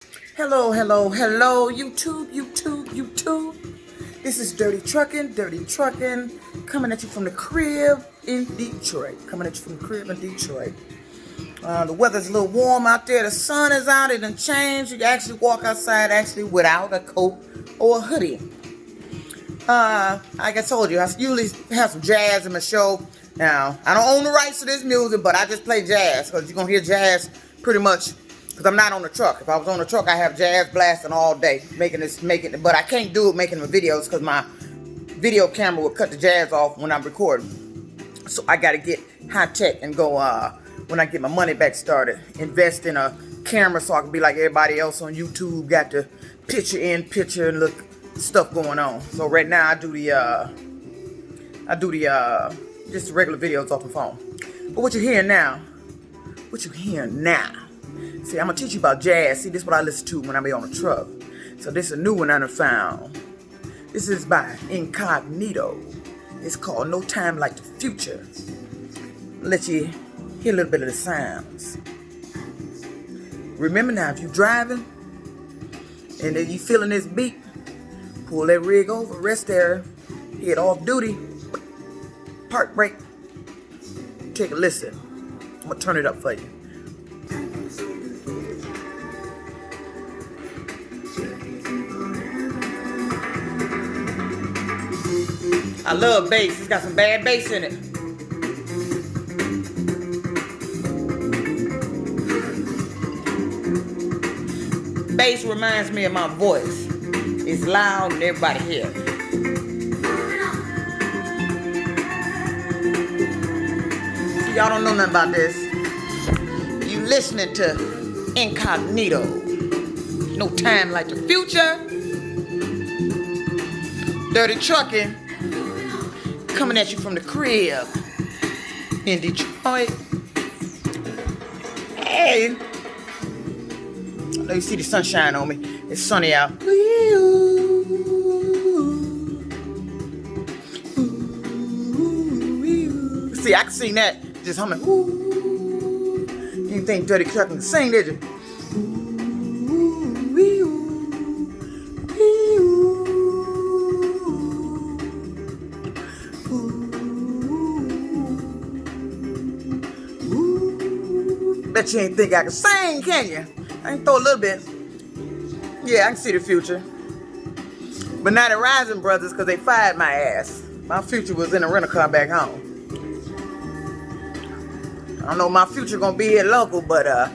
Hello, hello, hello, YouTube. This is Dirty Trucking, coming at you from the crib in Detroit. The weather's a little warm out there. The sun is out. It done changed. You can actually walk outside without a coat or a hoodie. Like I told you, I usually have some jazz in my show. Now, I don't own the rights to this music, but I just play jazz because you're going to hear jazz pretty much because I'm not on the truck. If I was on the truck, I have jazz blasting all day, but I can't do it making the videos because my video camera will cut the jazz off when I'm recording. So I got to get high tech and go, when I get my money back started, invest in a camera so I can be like everybody else on YouTube, got the picture and look stuff going on. So right now I do the just regular videos off the phone. But what you hearing now? See, I'm gonna teach you about jazz. See, this is what I listen to when I be on the truck. So this is a new one I done found. This is by Incognito. It's called No Time Like the Future. Let you hear a little bit of the sounds. Remember now, if you're driving and then you feeling this beat, pull that rig over, rest there, hit off duty, park brake, take a listen. I'm gonna turn it up for you. I love bass. It's got some bad bass in it. Bass reminds me of my voice. It's loud and everybody hears. See, y'all don't know nothing about this. You listening to Incognito. No Time Like the Future. Dirty Trucking. Coming at you from the crib in Detroit. Hey. I know you see the sunshine on me. It's sunny out. See, I can sing that just humming. You didn't think Dirty Trucking could sing, did you? Bet you ain't think I can sing, can you? I can throw a little bit. Yeah, I can see the future. But not at Rising Brothers because they fired my ass. My future was in a rental car back home. I don't know my future gonna be here local, but at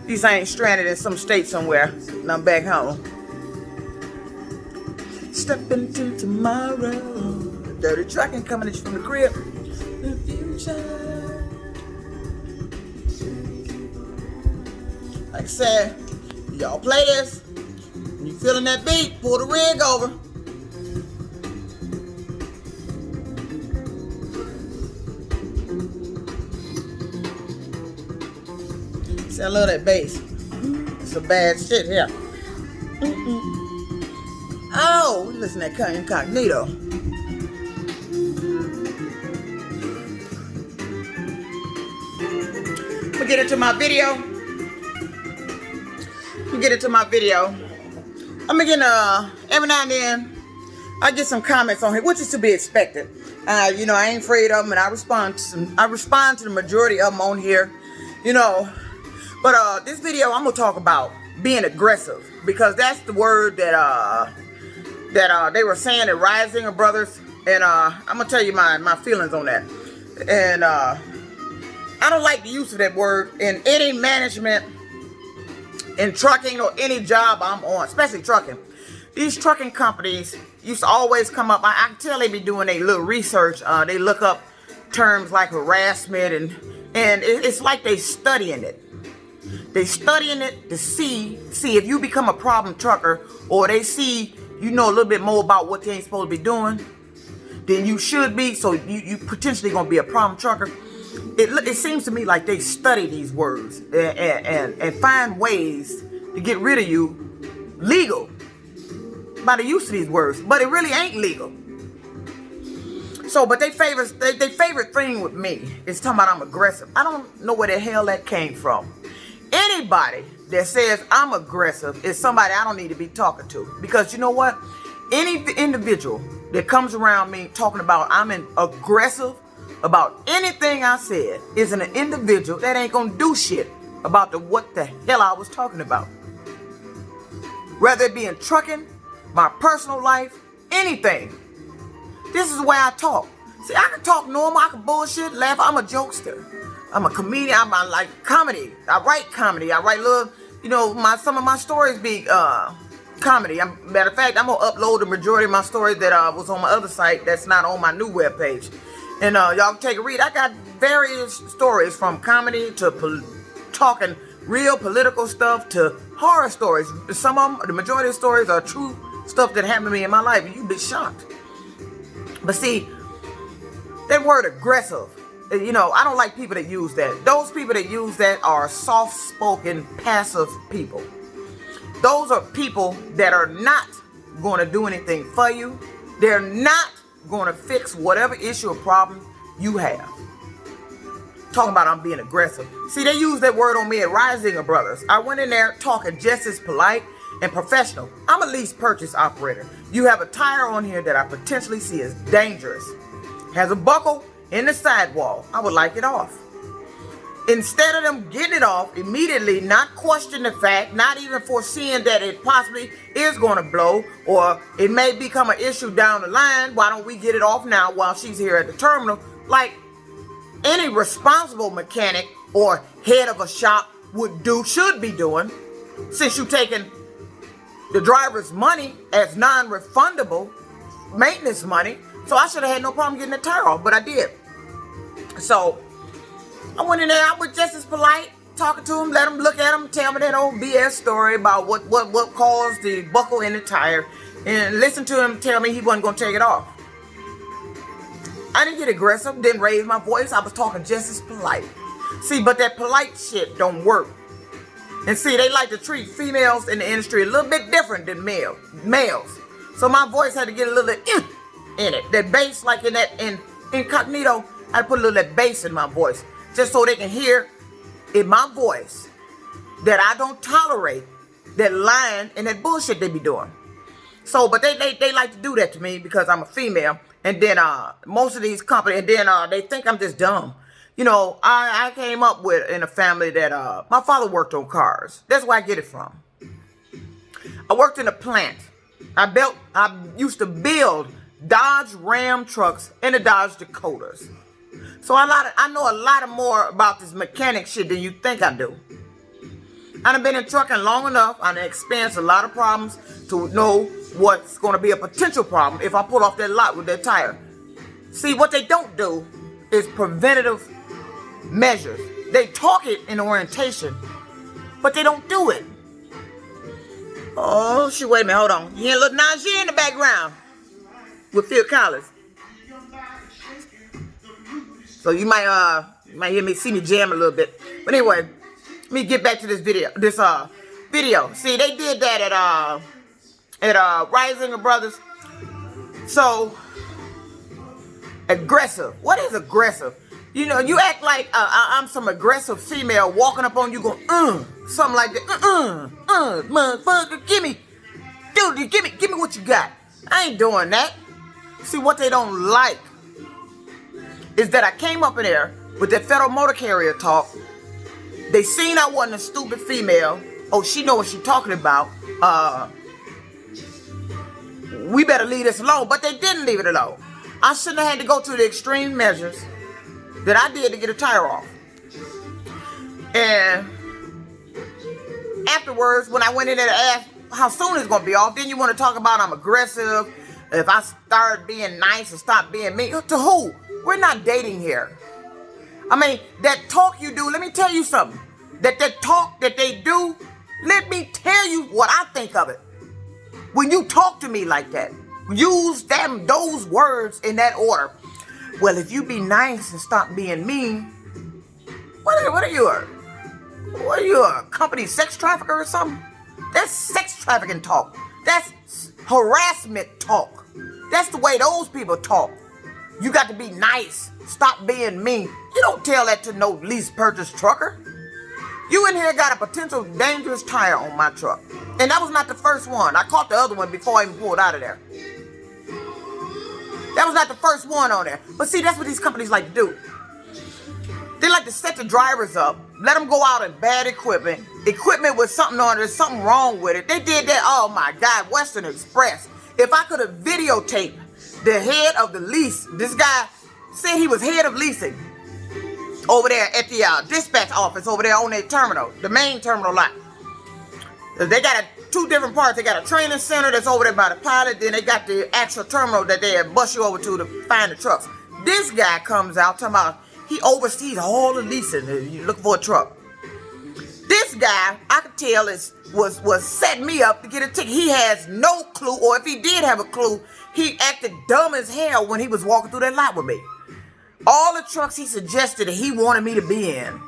least I ain't stranded in some state somewhere and I'm back home. Step into tomorrow. Dirty Trucking coming at you from the crib. The future. Like I said, y'all play this. When you feeling that beat, pull the rig over. See, I love that bass. It's some bad shit here. Oh, listen to that Incognito. We'll get into my video. I'm getting every now and then I get some comments on here, which is to be expected. I ain't afraid of them, and I respond to the majority of them on here, But this video I'm gonna talk about being aggressive because that's the word that they were saying at Rising Brothers, and I'm gonna tell you my feelings on that. And I don't like the use of that word in any management. In trucking or any job I'm on, especially trucking. These trucking companies used to always come up. I can tell they be doing a little research. They look up terms like harassment and it's like they studying it. They studying it to see if you become a problem trucker or they see you know a little bit more about what they ain't supposed to be doing than you should be. So you potentially gonna be a problem trucker. It seems to me like they study these words and find ways to get rid of you legal by the use of these words, but it really ain't legal. So, but they favorite thing with me is talking about I'm aggressive. I don't know where the hell that came from. Anybody that says I'm aggressive is somebody I don't need to be talking to. Because you know what? Any individual that comes around me talking about I'm aggressive about anything I said is an individual that ain't gonna do shit about what the hell I was talking about. Whether it be in trucking, my personal life, anything. This is the way I talk. See, I can talk normal, I can bullshit, laugh. I'm a jokester. I'm a comedian. I like comedy. I write comedy. I write little, some of my stories be comedy. Matter of fact, I'm gonna upload the majority of my stories that was on my other site that's not on my new webpage. And y'all can take a read. I got various stories from comedy to talking real political stuff to horror stories. Some of them, the majority of the stories are true stuff that happened to me in my life, and you'd be shocked. But see, that word aggressive, I don't like people that use that. Those people that use that are soft-spoken, passive people. Those are people that are not going to do anything for you. They're not going to fix whatever issue or problem you have. Talking about I'm being aggressive. See, they use that word on me at Risinger Brothers. I went in there talking just as polite and professional. I'm a lease purchase operator. You have a tire on here that I potentially see as dangerous. Has a buckle in the sidewall. I would like it off. Instead of them getting it off immediately, not question the fact, not even foreseeing that it possibly is going to blow or it may become an issue down the line, why don't we get it off now while she's here at the terminal? Like any responsible mechanic or head of a shop should be doing, since you're taking the driver's money as non-refundable maintenance money. So I should have had no problem getting the tire off, but I did. So I went in there, I was just as polite, talking to him, let him look at him, tell me that old BS story about what caused the buckle in the tire, and listen to him tell me he wasn't going to take it off. I didn't get aggressive, didn't raise my voice, I was talking just as polite. See, but that polite shit don't work. And see, they like to treat females in the industry a little bit different than males. So my voice had to get a little in it. That bass, like in incognito, I had to put a little of that bass in my voice. Just so they can hear in my voice that I don't tolerate that lying and that bullshit they be doing. So, but they like to do that to me because I'm a female. And then most of these companies, and then they think I'm just dumb. I came up with in a family that my father worked on cars. That's where I get it from. I worked in a plant. I used to build Dodge Ram trucks and the Dodge Dakotas. So I know a lot more about this mechanic shit than you think I do. I've been in trucking long enough. I've experienced a lot of problems to know what's going to be a potential problem if I pull off that lot with that tire. See, what they don't do is preventative measures. They talk it in orientation, but they don't do it. Oh, shit, wait a minute, hold on. You hear a little Najee in the background with Phil Collins. So you might hear me, see me jam a little bit. But anyway, let me get back to this video. See, they did that at Risinger Brothers. So aggressive. What is aggressive? You act like I'm some aggressive female walking up on you going, something like that. Motherfucker, give me what you got. I ain't doing that. See, what they don't like is that I came up in there with that federal motor carrier talk. They seen I wasn't a stupid female. Oh, she know what she talking about. We better leave this alone. But they didn't leave it alone. I shouldn't have had to go to the extreme measures that I did to get a tire off. And afterwards, when I went in there to ask how soon it's going to be off, then you want to talk about I'm aggressive. If I start being nice and stop being mean. To who? We're not dating here. I mean, that talk you do, let me tell you something. That talk that they do, let me tell you what I think of it. When you talk to me like that, use those words in that order. Well, if you be nice and stop being mean, what are you? What are you, a company sex trafficker or something? That's sex trafficking talk. That's harassment talk. That's the way those people talk. You got to be nice. Stop being mean. You don't tell that to no lease purchase trucker. You in here got a potential dangerous tire on my truck. And that was not the first one. I caught the other one before I even pulled out of there. That was not the first one on there. But see, that's what these companies like to do. They like to set the drivers up, let them go out in bad equipment with something on it, there's something wrong with it. They did that, oh my God, Western Express. If I could have videotaped the head of the lease, this guy said he was head of leasing over there at the dispatch office over there on their terminal, the main terminal lot. They got two different parts. They got a training center that's over there by the pilot, then they got the actual terminal that they bus you over to find the trucks. This guy comes out talking about he oversees all the leasing. You looking for a truck. This guy, I could tell, was setting me up to get a ticket. He has no clue, or if he did have a clue, he acted dumb as hell when he was walking through that lot with me. All the trucks he suggested that he wanted me to be in,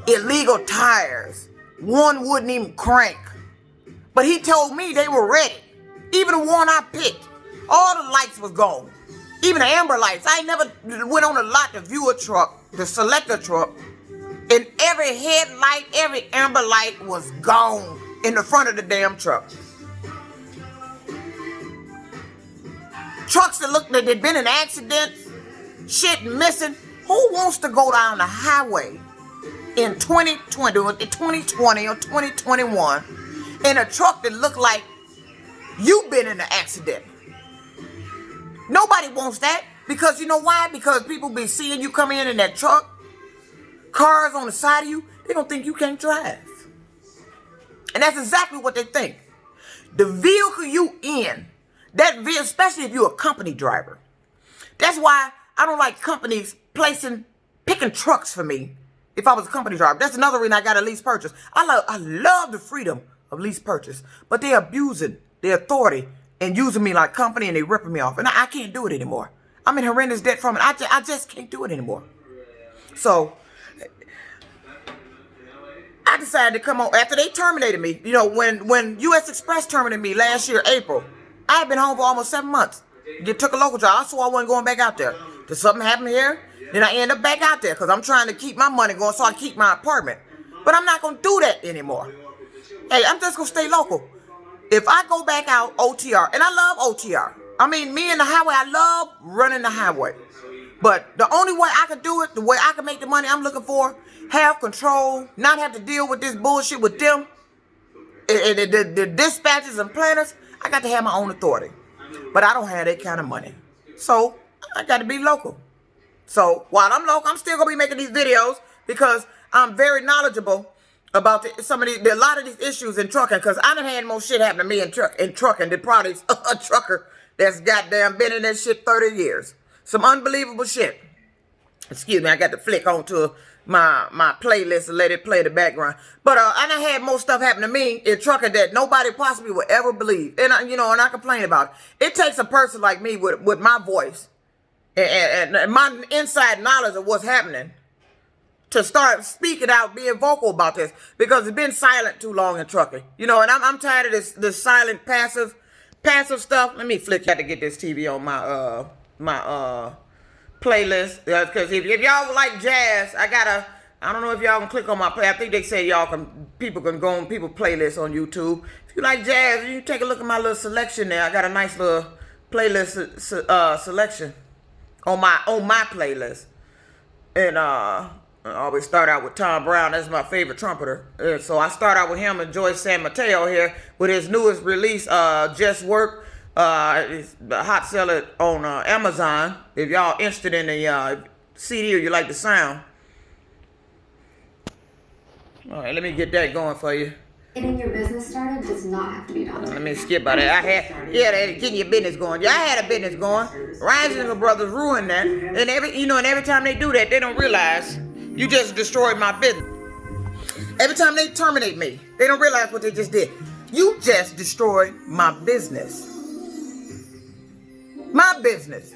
illegal tires. One wouldn't even crank. But he told me they were ready. Even the one I picked, all the lights was gone. Even the amber lights. I never went on a lot to view a truck, to select a truck, and every headlight, every amber light was gone in the front of the damn truck. Trucks that looked like they'd been in accidents, shit missing. Who wants to go down the highway in 2020 or 2021 in a truck that looked like you've been in an accident? Nobody wants that, because you know why? Because people be seeing you come in that truck, cars on the side of you, they don't think you can't drive. And that's exactly what they think. The vehicle you in, that vehicle, especially if you're a company driver. That's why I don't like companies picking trucks for me if I was a company driver. That's another reason I got a lease purchase. I love the freedom of lease purchase, but they're abusing their authority and using me like company, and they ripping me off. And I can't do it anymore. I'm in horrendous debt from it. I just can't do it anymore. So I decided to come on after they terminated me. You know, when U.S. Express terminated me last year, April, I had been home for almost 7 months. They took a local job, so I wasn't going back out there. Did something happen here? Then I end up back out there because I'm trying to keep my money going so I keep my apartment. But I'm not going to do that anymore. Hey, I'm just going to stay local. If I go back out OTR, and I love OTR. I mean, me and the highway, I love running the highway. But the only way I can do it, the way I can make the money I'm looking for, have control, not have to deal with this bullshit with them, and the dispatchers and planners, I got to have my own authority. But I don't have that kind of money. So I got to be local. So while I'm local, I'm still going to be making these videos because I'm very knowledgeable about a lot of these issues in trucking, because I done had more shit happen to me in trucking than probably a trucker that's goddamn been in that shit 30 years. Some unbelievable shit. Excuse me, I got to flick onto my playlist and let it play the background. But I done had more stuff happen to me in trucking that nobody possibly would ever believe. And I complain about it. It takes a person like me with my voice and my inside knowledge of what's happening to start speaking out, being vocal about this, because it's been silent too long in trucking. And I'm tired of this silent, passive stuff. Let me flick. Got to get this TV on my playlist, because if y'all like jazz, I don't know if y'all can click on my play. I think they say people can go on people playlist on YouTube. If you like jazz, you take a look at my little selection there. I got a nice little playlist selection on my playlist, and I always start out with Tom Brown. That's my favorite trumpeter. So I start out with him and Joyce San Mateo here with his newest release, Just Work. It's a hot seller on Amazon. If y'all interested in the CD or you like the sound. All right, let me get that going for you. Getting your business started does not have to be done. Let me skip by that. Getting your business going. Yeah, I had a business going. Rising Brothers ruined that. And every time they do that, they don't realize you just destroyed my business. Every time they terminate me, they don't realize what they just did. You just destroyed my business. My business.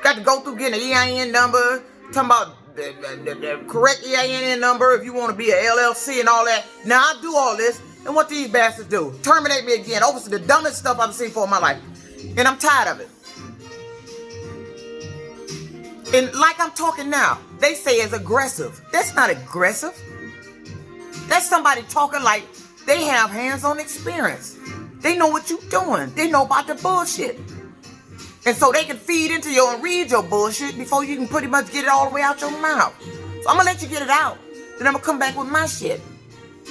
Got to go through getting an EIN number, talking about the correct EIN number if you want to be a LLC and all that. Now I do all this, and what these bastards do? Terminate me again over the dumbest stuff I've seen for in my life. And I'm tired of it. And like I'm talking now, they say it's aggressive. That's not aggressive. That's somebody talking like they have hands-on experience. They know what you're doing. They know about the bullshit. And so they can feed into you and read your bullshit before you can pretty much get it all the way out your mouth. So I'm going to let you get it out. Then I'm going to come back with my shit.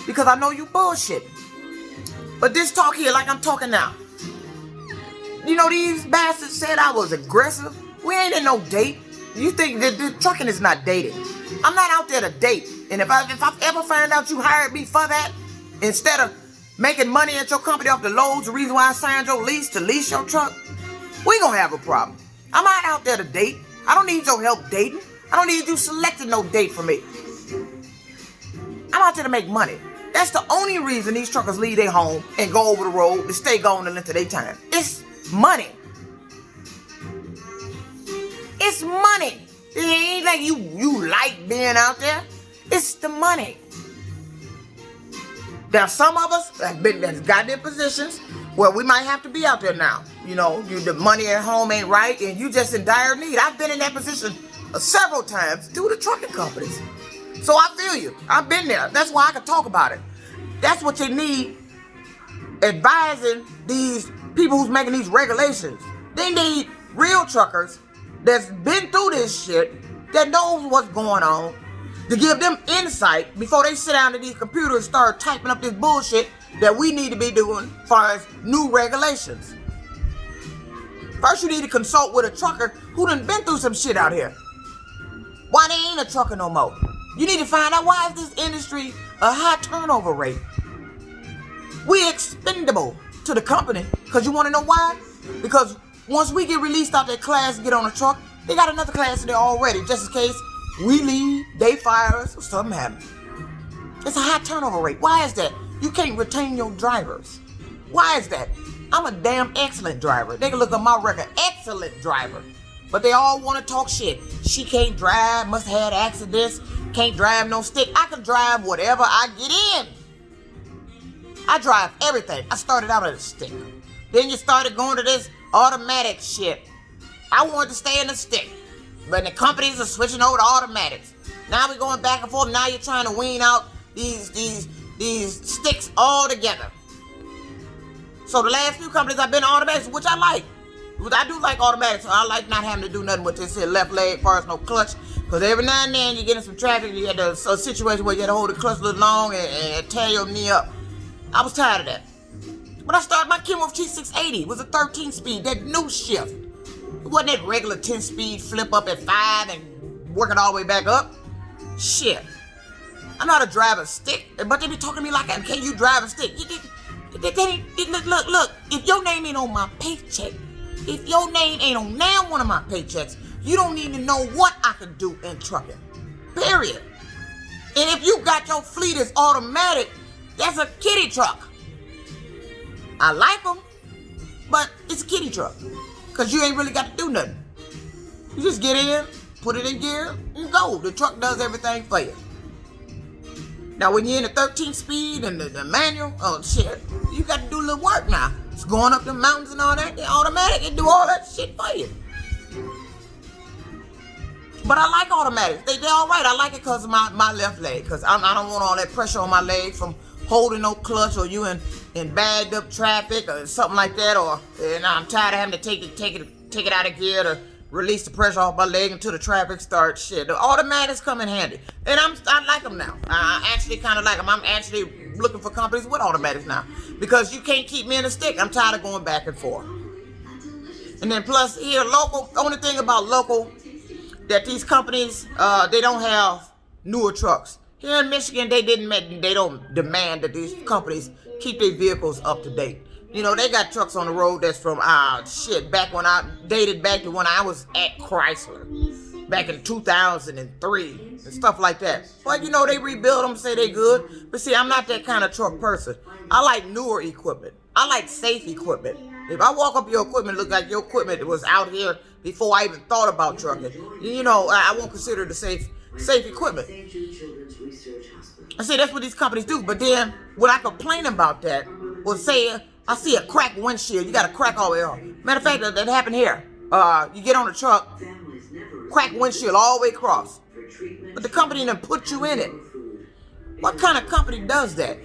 Because I know you bullshit. But this talk here, like I'm talking now. You know, these bastards said I was aggressive. We ain't in no date. You think that the trucking is not dating. I'm not out there to date. And if I ever find out you hired me for that, instead of making money at your company off the loads, the reason why I signed your lease to lease your truck, we gonna have a problem. I'm not out there to date. I don't need your help dating. I don't need you selecting no date for me. I'm out there to make money. That's the only reason these truckers leave their home and go over the road to stay gone the length of their time. It's money. It's money. It ain't like you like being out there. It's the money. Now, some of us that's got their positions where we might have to be out there now. You know, the money at home ain't right, and you just in dire need. I've been in that position several times due to trucking companies. So I feel you. I've been there. That's why I can talk about it. That's what you need, advising these people who's making these regulations. They need real truckers that's been through this shit, that knows what's going on, to give them insight before they sit down at these computers and start typing up this bullshit that we need to be doing as far as new regulations. First, you need to consult with a trucker who done been through some shit out here. Why they ain't a trucker no more? You need to find out, why is this industry a high turnover rate? We expendable to the company. Because you want to know why? Because once we get released out that class and get on a truck, they got another class in there already, just in case we leave, they fire us, or something happens. It's a high turnover rate. Why is that? You can't retain your drivers. Why is that? I'm a damn excellent driver. They can look at my record. Excellent driver. But they all want to talk shit. She can't drive, must have had accidents, can't drive no stick. I can drive whatever I get in. I drive everything. I started out at a stick. Then you started going to this automatic shit. I wanted to stay in the stick. But the companies are switching over to automatics. Now we're going back and forth. Now you're trying to wean out these sticks all together. So the last few companies I've been automatics, which I like. I do like automatics. So I like not having to do nothing with this here left leg as far as no clutch. Because every now and then you get in some traffic, you get a situation where you had to hold the clutch a little long and tear your knee up. I was tired of that. But I started my Kenworth T680. It was a 13-speed, that new shift. It wasn't that regular 10-speed flip up at 5 and working all the way back up. Shit. I know how to drive a stick, but they be talking to me like, can you drive a stick? Look, if your name ain't on my paycheck, if your name ain't on now one of my paychecks, you don't need to know what I can do in trucking. Period. And if you got your fleet as automatic, that's a kiddie truck. I like them, but it's a kiddie truck. Because you ain't really got to do nothing. You just get in, put it in gear, and go. The truck does everything for you. Now, when you're in the 13 speed and the manual, oh shit, you got to do a little work now. It's going up the mountains and all that. They're automatic. They do all that shit for you. But I like automatics. They're all right. I like it because of my left leg. Because I don't want all that pressure on my leg from holding no clutch, or you in bagged up traffic or something like that, and I'm tired of having to take it out of gear to release the pressure off my leg until the traffic starts. Shit, the automatics come in handy, and I like them now. I actually kind of like them. I'm actually looking for companies with automatics now, because you can't keep me in a stick. I'm tired of going back and forth. And then plus here local, only thing about local, that these companies they don't have newer trucks. Here in Michigan, they don't demand that these companies keep their vehicles up to date. You know, they got trucks on the road that's from, back when I dated back to when I was at Chrysler, back in 2003 and stuff like that. But, you know, they rebuild them, say they good. But see, I'm not that kind of truck person. I like newer equipment. I like safe equipment. If I walk up your equipment, look like your equipment was out here before I even thought about trucking, you know, I won't consider the safe equipment. I say that's what these companies do. But then when I complain about that, well, say I see a cracked windshield, you got a crack all the way off. Matter of fact, that happened here. You get on the truck, cracked windshield all the way across. But the company done put you in it. What kind of company does that?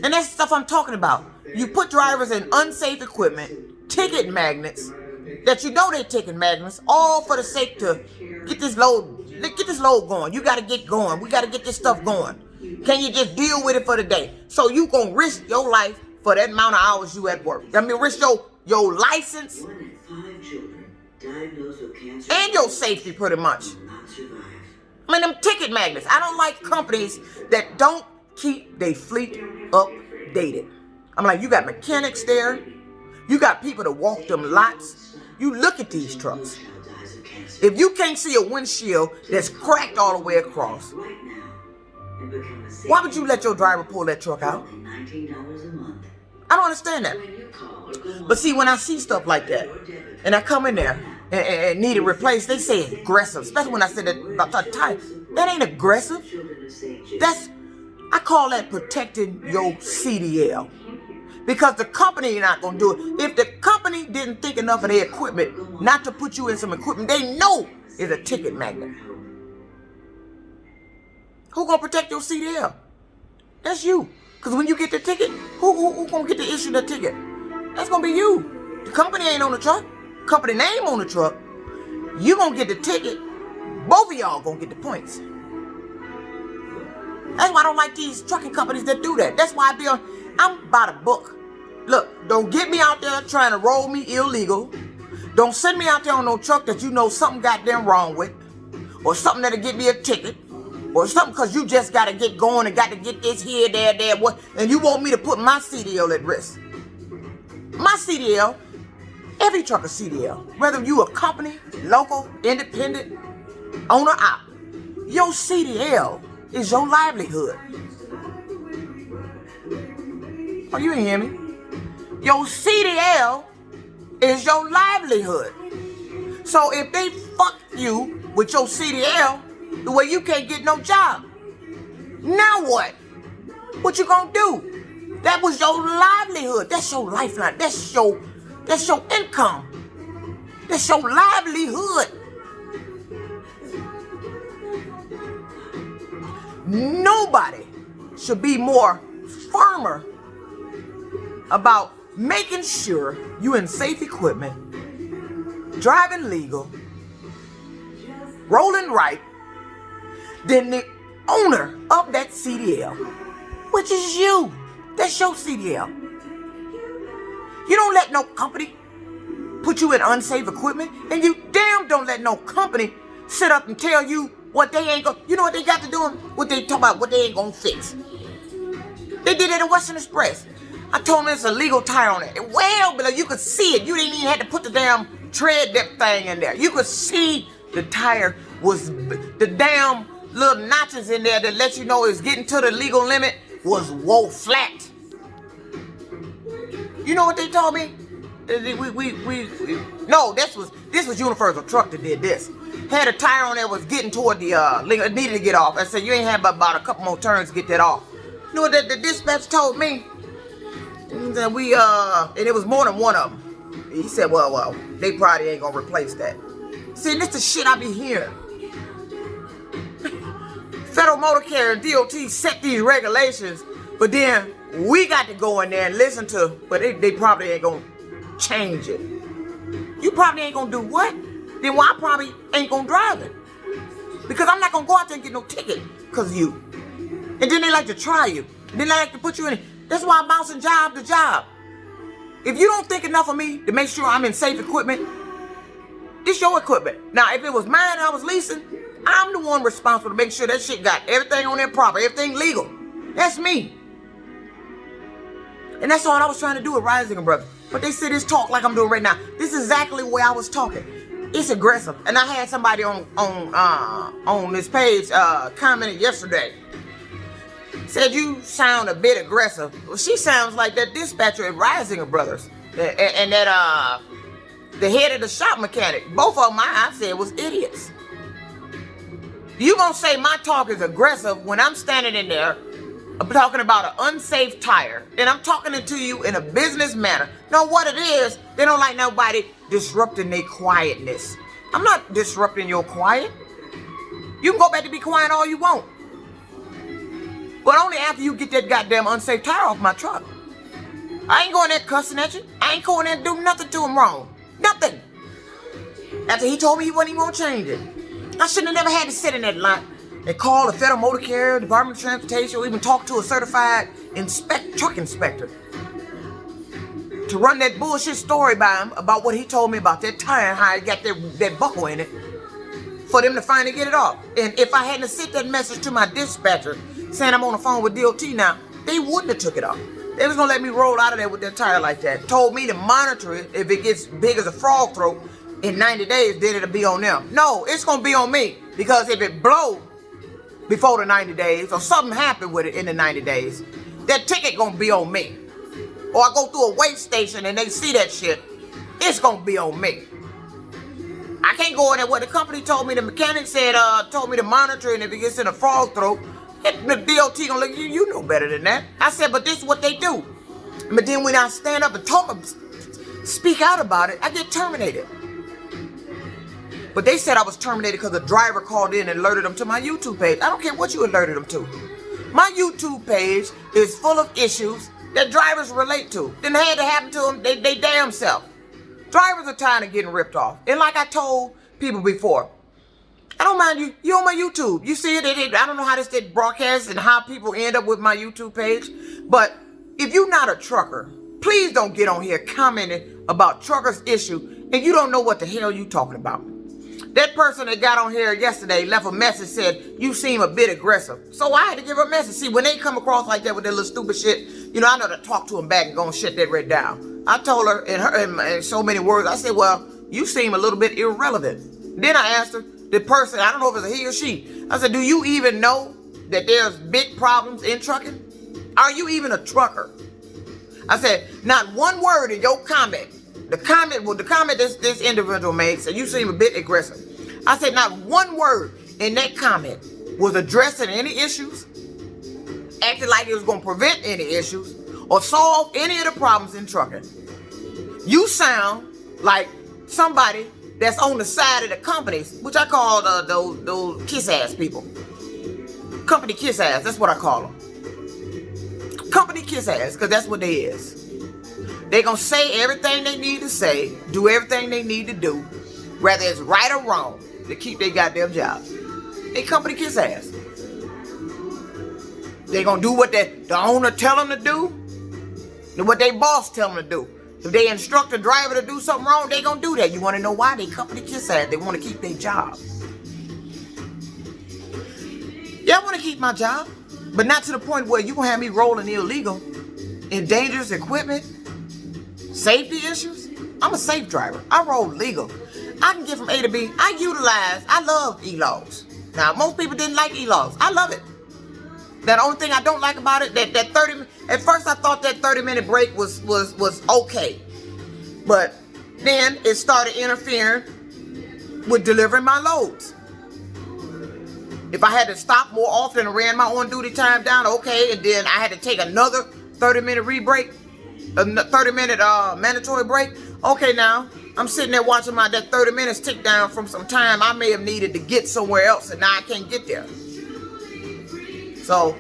And that's the stuff I'm talking about. You put drivers in unsafe equipment, ticket magnets, that you know they're ticket magnets, all for the sake to get this load going. You got to get going. We got to get this stuff going. Can you just deal with it for the day? So you gonna risk your life for that amount of hours you at work. I mean, risk your license and your safety pretty much. I mean, them ticket magnets. I don't like companies that don't keep their fleet updated. I'm like, you got mechanics there. You got people to walk them lots. You look at these trucks. If you can't see a windshield that's cracked all the way across, why would you let your driver pull that truck out? I don't understand that. But see, when I see stuff like that, and I come in there and need it replaced, they say it's aggressive. Especially when I said that about the tire. That ain't aggressive. I call that protecting your CDL. Because the company is not going to do it. If the company didn't think enough of their equipment not to put you in some equipment they know is a ticket magnet, who going to protect your CDL? That's you. Because when you get the ticket, who going to get to issue the ticket? That's going to be you. The company ain't on the truck. Company name on the truck. You going to get the ticket. Both of y'all going to get the points. That's why I don't like these trucking companies that do that. That's why I'm by the book. Look, don't get me out there trying to roll me illegal. Don't send me out there on no truck that you know something goddamn wrong with. Or something that'll get me a ticket. Or something because you just got to get going and got to get this here, there, what. And you want me to put my CDL at risk. My CDL, every truck is CDL. Whether you a company, local, independent, owner, op. Your CDL is your livelihood. Oh, you ain't hear me? Your CDL is your livelihood. So if they fuck you with your CDL, the way you can't get no job, now what? What you gonna do? That was your livelihood. That's your lifeline. That's your income. That's your livelihood. Nobody should be more firmer about making sure you in safe equipment, driving legal, rolling right, than the owner of that CDL, which is you. That's your CDL. You don't let no company put you in unsafe equipment, and you damn don't let no company sit up and tell you what they ain't gonna, you know what they got to do? What they talk about, what they ain't gonna fix. They did it in Western Express. I told them it's a legal tire on it. Well, but you could see it. You didn't even have to put the damn tread depth thing in there. You could see the tire was, the damn little notches in there that let you know it's getting to the legal limit was flat. You know what they told me? No, this was Universal Truck that did this. Had a tire on there was getting toward the it needed to get off. I said you ain't had about a couple more turns to get that off. You know what the dispatch told me? That and it was more than one of them. He said, well, they probably ain't gonna replace that. See, this the shit I be hearing. Federal Motor Carrier and DOT set these regulations, but then we got to go in there and listen to, but they probably ain't gonna change it. You probably ain't gonna do what? Then why I probably ain't gonna drive it? Because I'm not gonna go out there and get no ticket because of you. And then they like to try you. And then they like to put you in it. That's why I'm bouncing job to job. If you don't think enough of me to make sure I'm in safe equipment, this your equipment. Now, if it was mine I was leasing, I'm the one responsible to make sure that shit got everything on there proper, everything legal. That's me. And that's all I was trying to do with Rising Brothers. But they sit this talk like I'm doing right now. This is exactly the way I was talking. It's aggressive. And I had somebody on this page commented yesterday. Said you sound a bit aggressive. Well, she sounds like that dispatcher at Rising Brothers. And that the head of the shop mechanic. Both of them I said was idiots. You gonna say my talk is aggressive when I'm standing in there, I'm talking about an unsafe tire, and I'm talking it to you in a business manner. Know what it is? They don't like nobody disrupting their quietness. I'm not disrupting your quiet. You can go back to be quiet all you want. But only after you get that goddamn unsafe tire off my truck. I ain't going there cussing at you. I ain't going there to do nothing to him wrong. Nothing. After he told me he wasn't even going to change it. I shouldn't have never had to sit in that lot and call the Federal Motor Carrier, Department of Transportation, or even talk to a certified truck inspector to run that bullshit story by him about what he told me about that tire and how it got that buckle in it for them to finally get it off. And if I hadn't sent that message to my dispatcher saying I'm on the phone with DOT now, they wouldn't have took it off. They was gonna let me roll out of there with that tire like that. Told me to monitor it. If it gets big as a frog throat in 90 days, then it'll be on them. No, it's gonna be on me, because if it blow before the 90 days or something happened with it in the 90 days, that ticket gonna be on me. Or I go through a weigh station and they see that shit, it's gonna be on me. I can't go in there. What the company told me, the mechanic said, told me to monitor it, and if it gets in a frog throat, the DOT gonna look, you know better than that. I said, but this is what they do. But then when I stand up and talk, speak out about it, I get terminated. But they said I was terminated because the driver called in and alerted them to my YouTube page. I don't care what you alerted them to. My YouTube page is full of issues that drivers relate to. Then they had to happen to them, they damn self. Drivers are tired of getting ripped off. And like I told people before, I don't mind you. You on my YouTube. You see it. I don't know how this did broadcast and how people end up with my YouTube page. But if you're not a trucker, please don't get on here commenting about truckers' issue and you don't know what the hell you talking about. That person that got on here yesterday left a message, said, you seem a bit aggressive. So I had to give her a message. See, when they come across like that with their little stupid shit, you know, I know to talk to them back and go and shut that right down. I told her in so many words, I said, well, you seem a little bit irrelevant. Then I asked her, the person, I don't know if it's a he or she, I said, do you even know that there's big problems in trucking? Are you even a trucker? I said, not one word in your comment. The comment this individual made said, you seem a bit aggressive. I said, not one word in that comment was addressing any issues, acting like it was going to prevent any issues, or solve any of the problems in trucking. You sound like somebody that's on the side of the companies, which I call those kiss-ass people. Company kiss-ass, that's what I call them. Company kiss-ass, because that's what they is. They gonna say everything they need to say, do everything they need to do, whether it's right or wrong, to keep their goddamn job. They company kiss-ass. They gonna do what the owner tell them to do, and what their boss tell them to do. If they instruct a driver to do something wrong, they gonna do that. You wanna know why? They company kiss-ass. They wanna keep their job. Yeah, I wanna keep my job, but not to the point where you gonna have me rolling illegal in dangerous equipment, safety issues. I'm a safe driver. I roll legal. I can get from A to B. I love e-logs. Now, most people didn't like e-logs. I love it. The only thing I don't like about it, that 30, at first I thought that 30-minute break was okay. But then it started interfering with delivering my loads. If I had to stop more often and ran my on duty time down, okay, and then I had to take another 30-minute re-break, a 30-minute mandatory break, okay, now I'm sitting there watching that 30 minutes tick down from some time I may have needed to get somewhere else, and now I can't get there. So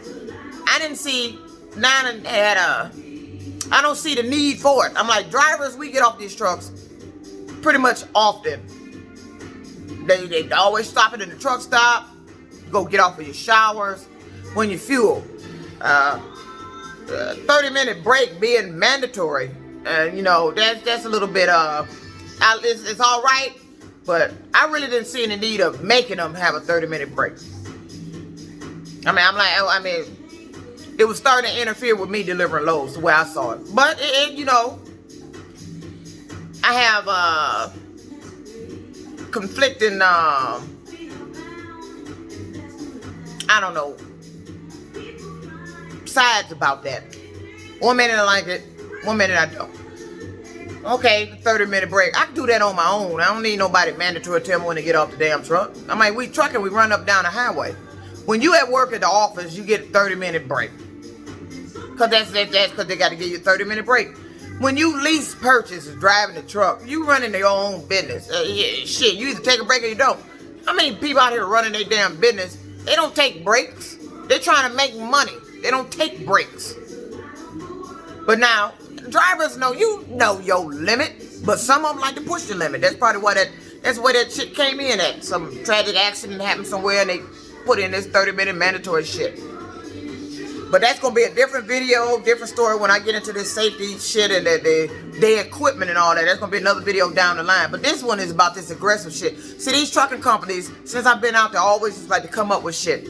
I didn't see, I don't see the need for it. I'm like, drivers, we get off these trucks pretty much often. They always stop it in the truck stop, go get off of your showers, when you fuel. 30-minute break being mandatory, you know, that's a little bit, it's all right, but I really didn't see any need of making them have a 30-minute break. I mean, it was starting to interfere with me delivering loads the way I saw it. But, you know, I have conflicting, I don't know, sides about that. 1 minute I like it, 1 minute I don't. Okay, 30-minute break. I can do that on my own. I don't need nobody mandatory to tell me when to get off the damn truck. I mean, we trucking, we run up down the highway. When you at work at the office, you get a 30-minute break. Because that's because they got to give you a 30-minute break. When you lease purchase driving the truck, you running your own business. Shit, you either take a break or you don't. How many people out here running their damn business, they don't take breaks. They're trying to make money. They don't take breaks. But now, drivers know you know your limit, but some of them like to push the limit. That's probably why that's where that shit came in at. Some tragic accident happened somewhere and they put in this 30-minute mandatory shit. But that's going to be a different video, different story when I get into this safety shit and the equipment and all that. That's going to be another video down the line. But this one is about this aggressive shit. See, these trucking companies, since I've been out there, always just like to come up with shit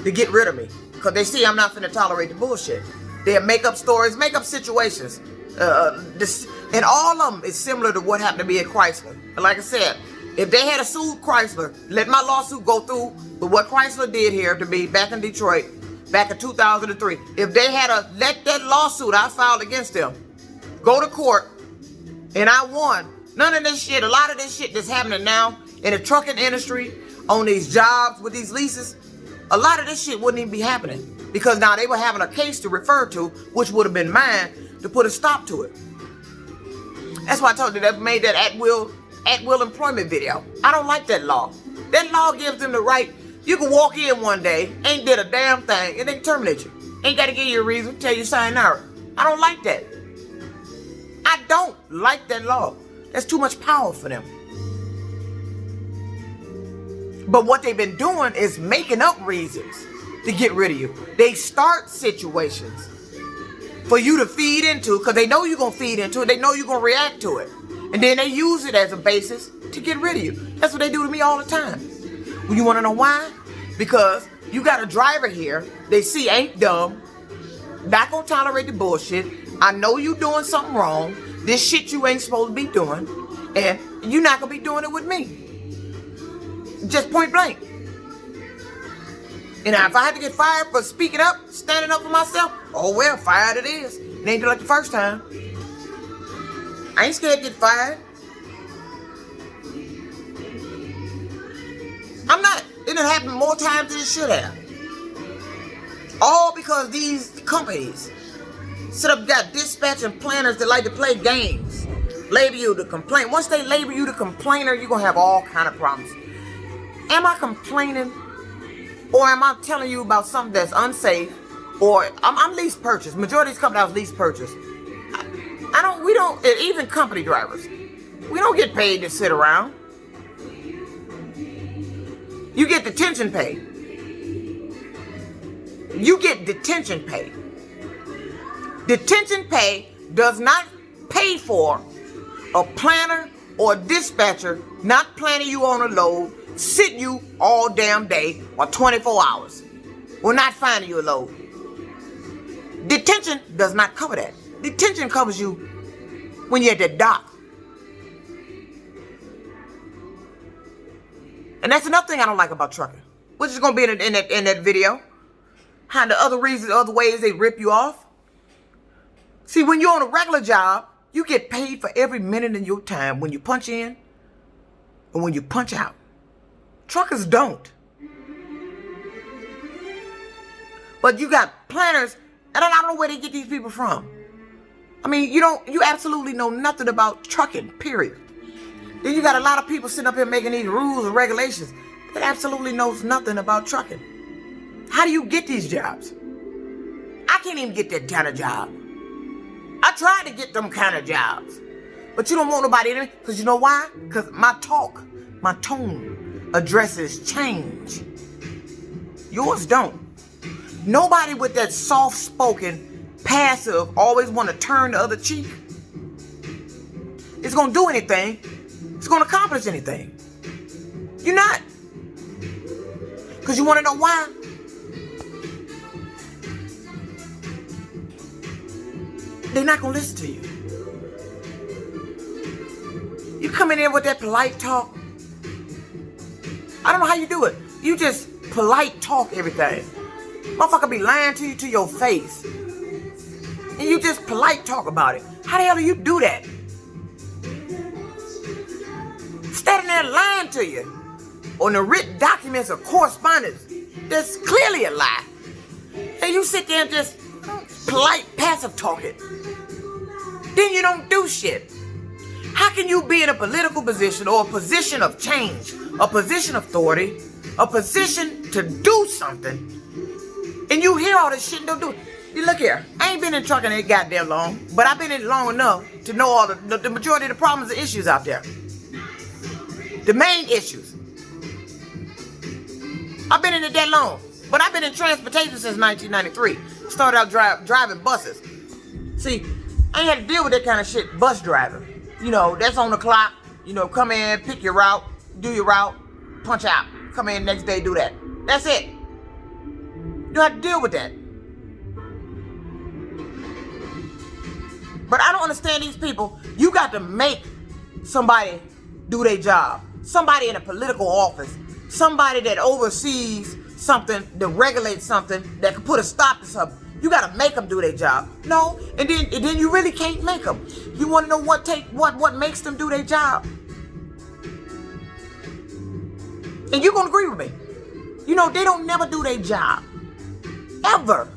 to get rid of me. Because they see I'm not finna tolerate the bullshit. They'll make up stories, make up situations. And all of them is similar to what happened to me at Chrysler. And like I said, if they had sued Chrysler, let my lawsuit go through with what Chrysler did here to me back in Detroit, back in 2003. If they had let that lawsuit I filed against them go to court and I won, none of this shit, a lot of this shit that's happening now in the trucking industry, on these jobs with these leases, a lot of this shit wouldn't even be happening. Because now they were having a case to refer to, which would have been mine, to put a stop to it. That's why I told you that I made that at will employment video. I don't like that law. That law gives them the right. You can walk in one day, ain't did a damn thing, and they can terminate you. Ain't got to give you a reason, tell you sayonara. I don't like that. I don't like that law. That's too much power for them. But what they've been doing is making up reasons to get rid of you. They start situations for you to feed into, because they know you're going to feed into it. They know you're going to react to it. And then they use it as a basis to get rid of you. That's what they do to me all the time. Well, you want to know why? Because you got a driver here. They see ain't dumb. Not going to tolerate the bullshit. I know you doing something wrong. This shit you ain't supposed to be doing. And you're not going to be doing it with me. Just point blank. And if I had to get fired for speaking up, standing up for myself, oh well, fired it is. It ain't like the first time. I ain't scared to get fired. I'm not. It done happened more times than it should have. All because these companies set up got dispatch and planners that like to play games. Label you the complaint. Once they label you the complainer, you're going to have all kind of problems. Am I complaining? Or am I telling you about something that's unsafe? Or I'm lease purchase. Majority of these companies are lease purchase. We don't, even company drivers, we don't get paid to sit around. You get detention pay. You get detention pay. Detention pay does not pay for a planner or a dispatcher not planning you on a load, sitting you all damn day or 24 hours. We're not finding you a load. Detention does not cover that. Detention covers you when you're at the dock. And that's another thing I don't like about trucking, which is going to be in that video. How the other reasons, other ways they rip you off. See, when you're on a regular job, you get paid for every minute of your time when you punch in and when you punch out. Truckers don't. But you got planners, and I don't know where they get these people from. I mean, you absolutely know nothing about trucking, period. Then you got a lot of people sitting up here making these rules and regulations that absolutely knows nothing about trucking. How do you get these jobs? I can't even get that kind of job. I tried to get them kind of jobs. But you don't want nobody in it, because you know why? Because my talk, my tone addresses change. Yours don't. Nobody with that soft-spoken, passive, always want to turn the other cheek is going to do anything. It's going to accomplish anything. You're not. Because you want to know why? They're not going to listen to you. You come in there with that polite talk. I don't know how you do it. You just polite talk everything. Motherfucker be lying to you to your face. And you just polite talk about it. How the hell do you do that? Standing there lying to you on the written documents or correspondence that's clearly a lie. And you sit there and just polite, passive talk it. Then you don't do shit. How can you be in a political position or a position of change, a position of authority, a position to do something, And you hear all this shit and don't do it. You look here, I ain't been in trucking that goddamn long, but I've been in it long enough to know all the majority of the problems and issues out there. The main issues. I've been in it that long, but I've been in transportation since 1993. Started out driving buses. See, I ain't had to deal with that kind of shit, bus driving. You know, that's on the clock. You know, come in, pick your route, do your route, punch out. Come in next day, do that. That's it. You don't have to deal with that. But I don't understand these people. You got to make somebody do their job. Somebody in a political office. Somebody that oversees something, that regulates something, that can put a stop to something. You got to make them do their job. No, and then you really can't make them. You want to know what makes them do their job? And you're going to agree with me. You know, they don't never do their job. Ever.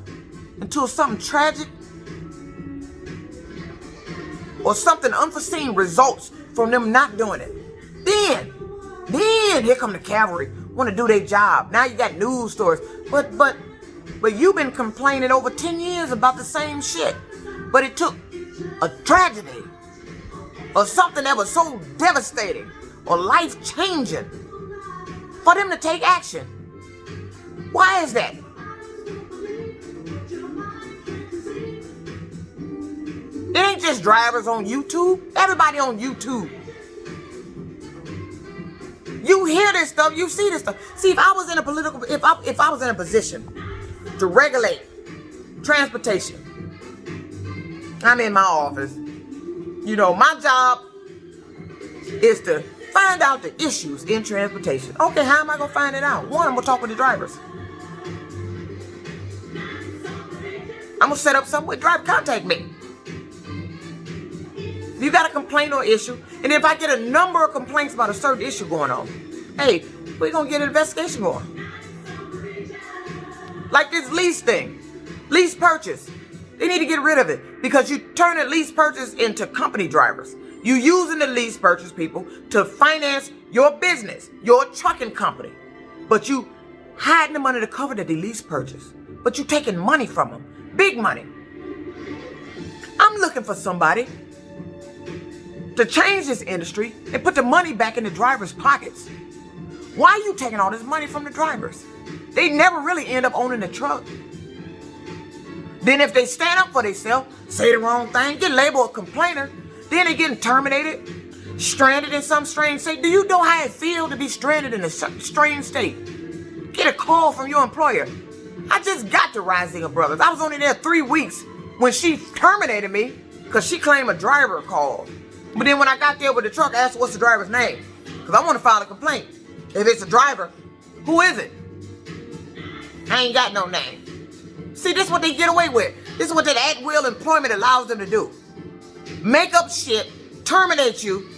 Until something tragic or something unforeseen results from them not doing it. Then here come the cavalry, want to do their job. Now you got news stories. But you've been complaining over 10 years about the same shit. But it took a tragedy or something that was so devastating or life-changing for them to take action. Why is that? It ain't just drivers on YouTube. Everybody on YouTube. You hear this stuff. You see this stuff. See, if I was in a political, if I was in a position to regulate transportation, I'm in my office. You know, my job is to find out the issues in transportation. Okay, how am I gonna find it out? One, I'm gonna talk with the drivers. I'm gonna set up something with driver, contact me. If you got a complaint or issue, and if I get a number of complaints about a certain issue going on, hey, we're gonna get an investigation going. Like this lease thing, lease purchase. They need to get rid of it because you turn a lease purchase into company drivers. You using the lease purchase people to finance your business, your trucking company, but you hiding them under the cover that they lease purchase. But you taking money from them, big money. I'm looking for somebody to change this industry and put the money back in the drivers' pockets. Why are you taking all this money from the drivers? They never really end up owning the truck. Then if they stand up for themselves, say the wrong thing, get labeled a complainer, then they're getting terminated, stranded in some strange state. Do you know how it feels to be stranded in a strange state? Get a call from your employer. I just got to Risinger Brothers. I was only there 3 weeks when she terminated me because she claimed a driver called. But then when I got there with the truck, I asked what's the driver's name? Because I want to file a complaint. If it's a driver, who is it? I ain't got no name. See, this is what they get away with. This is what that at-will employment allows them to do. Make up shit, terminate you,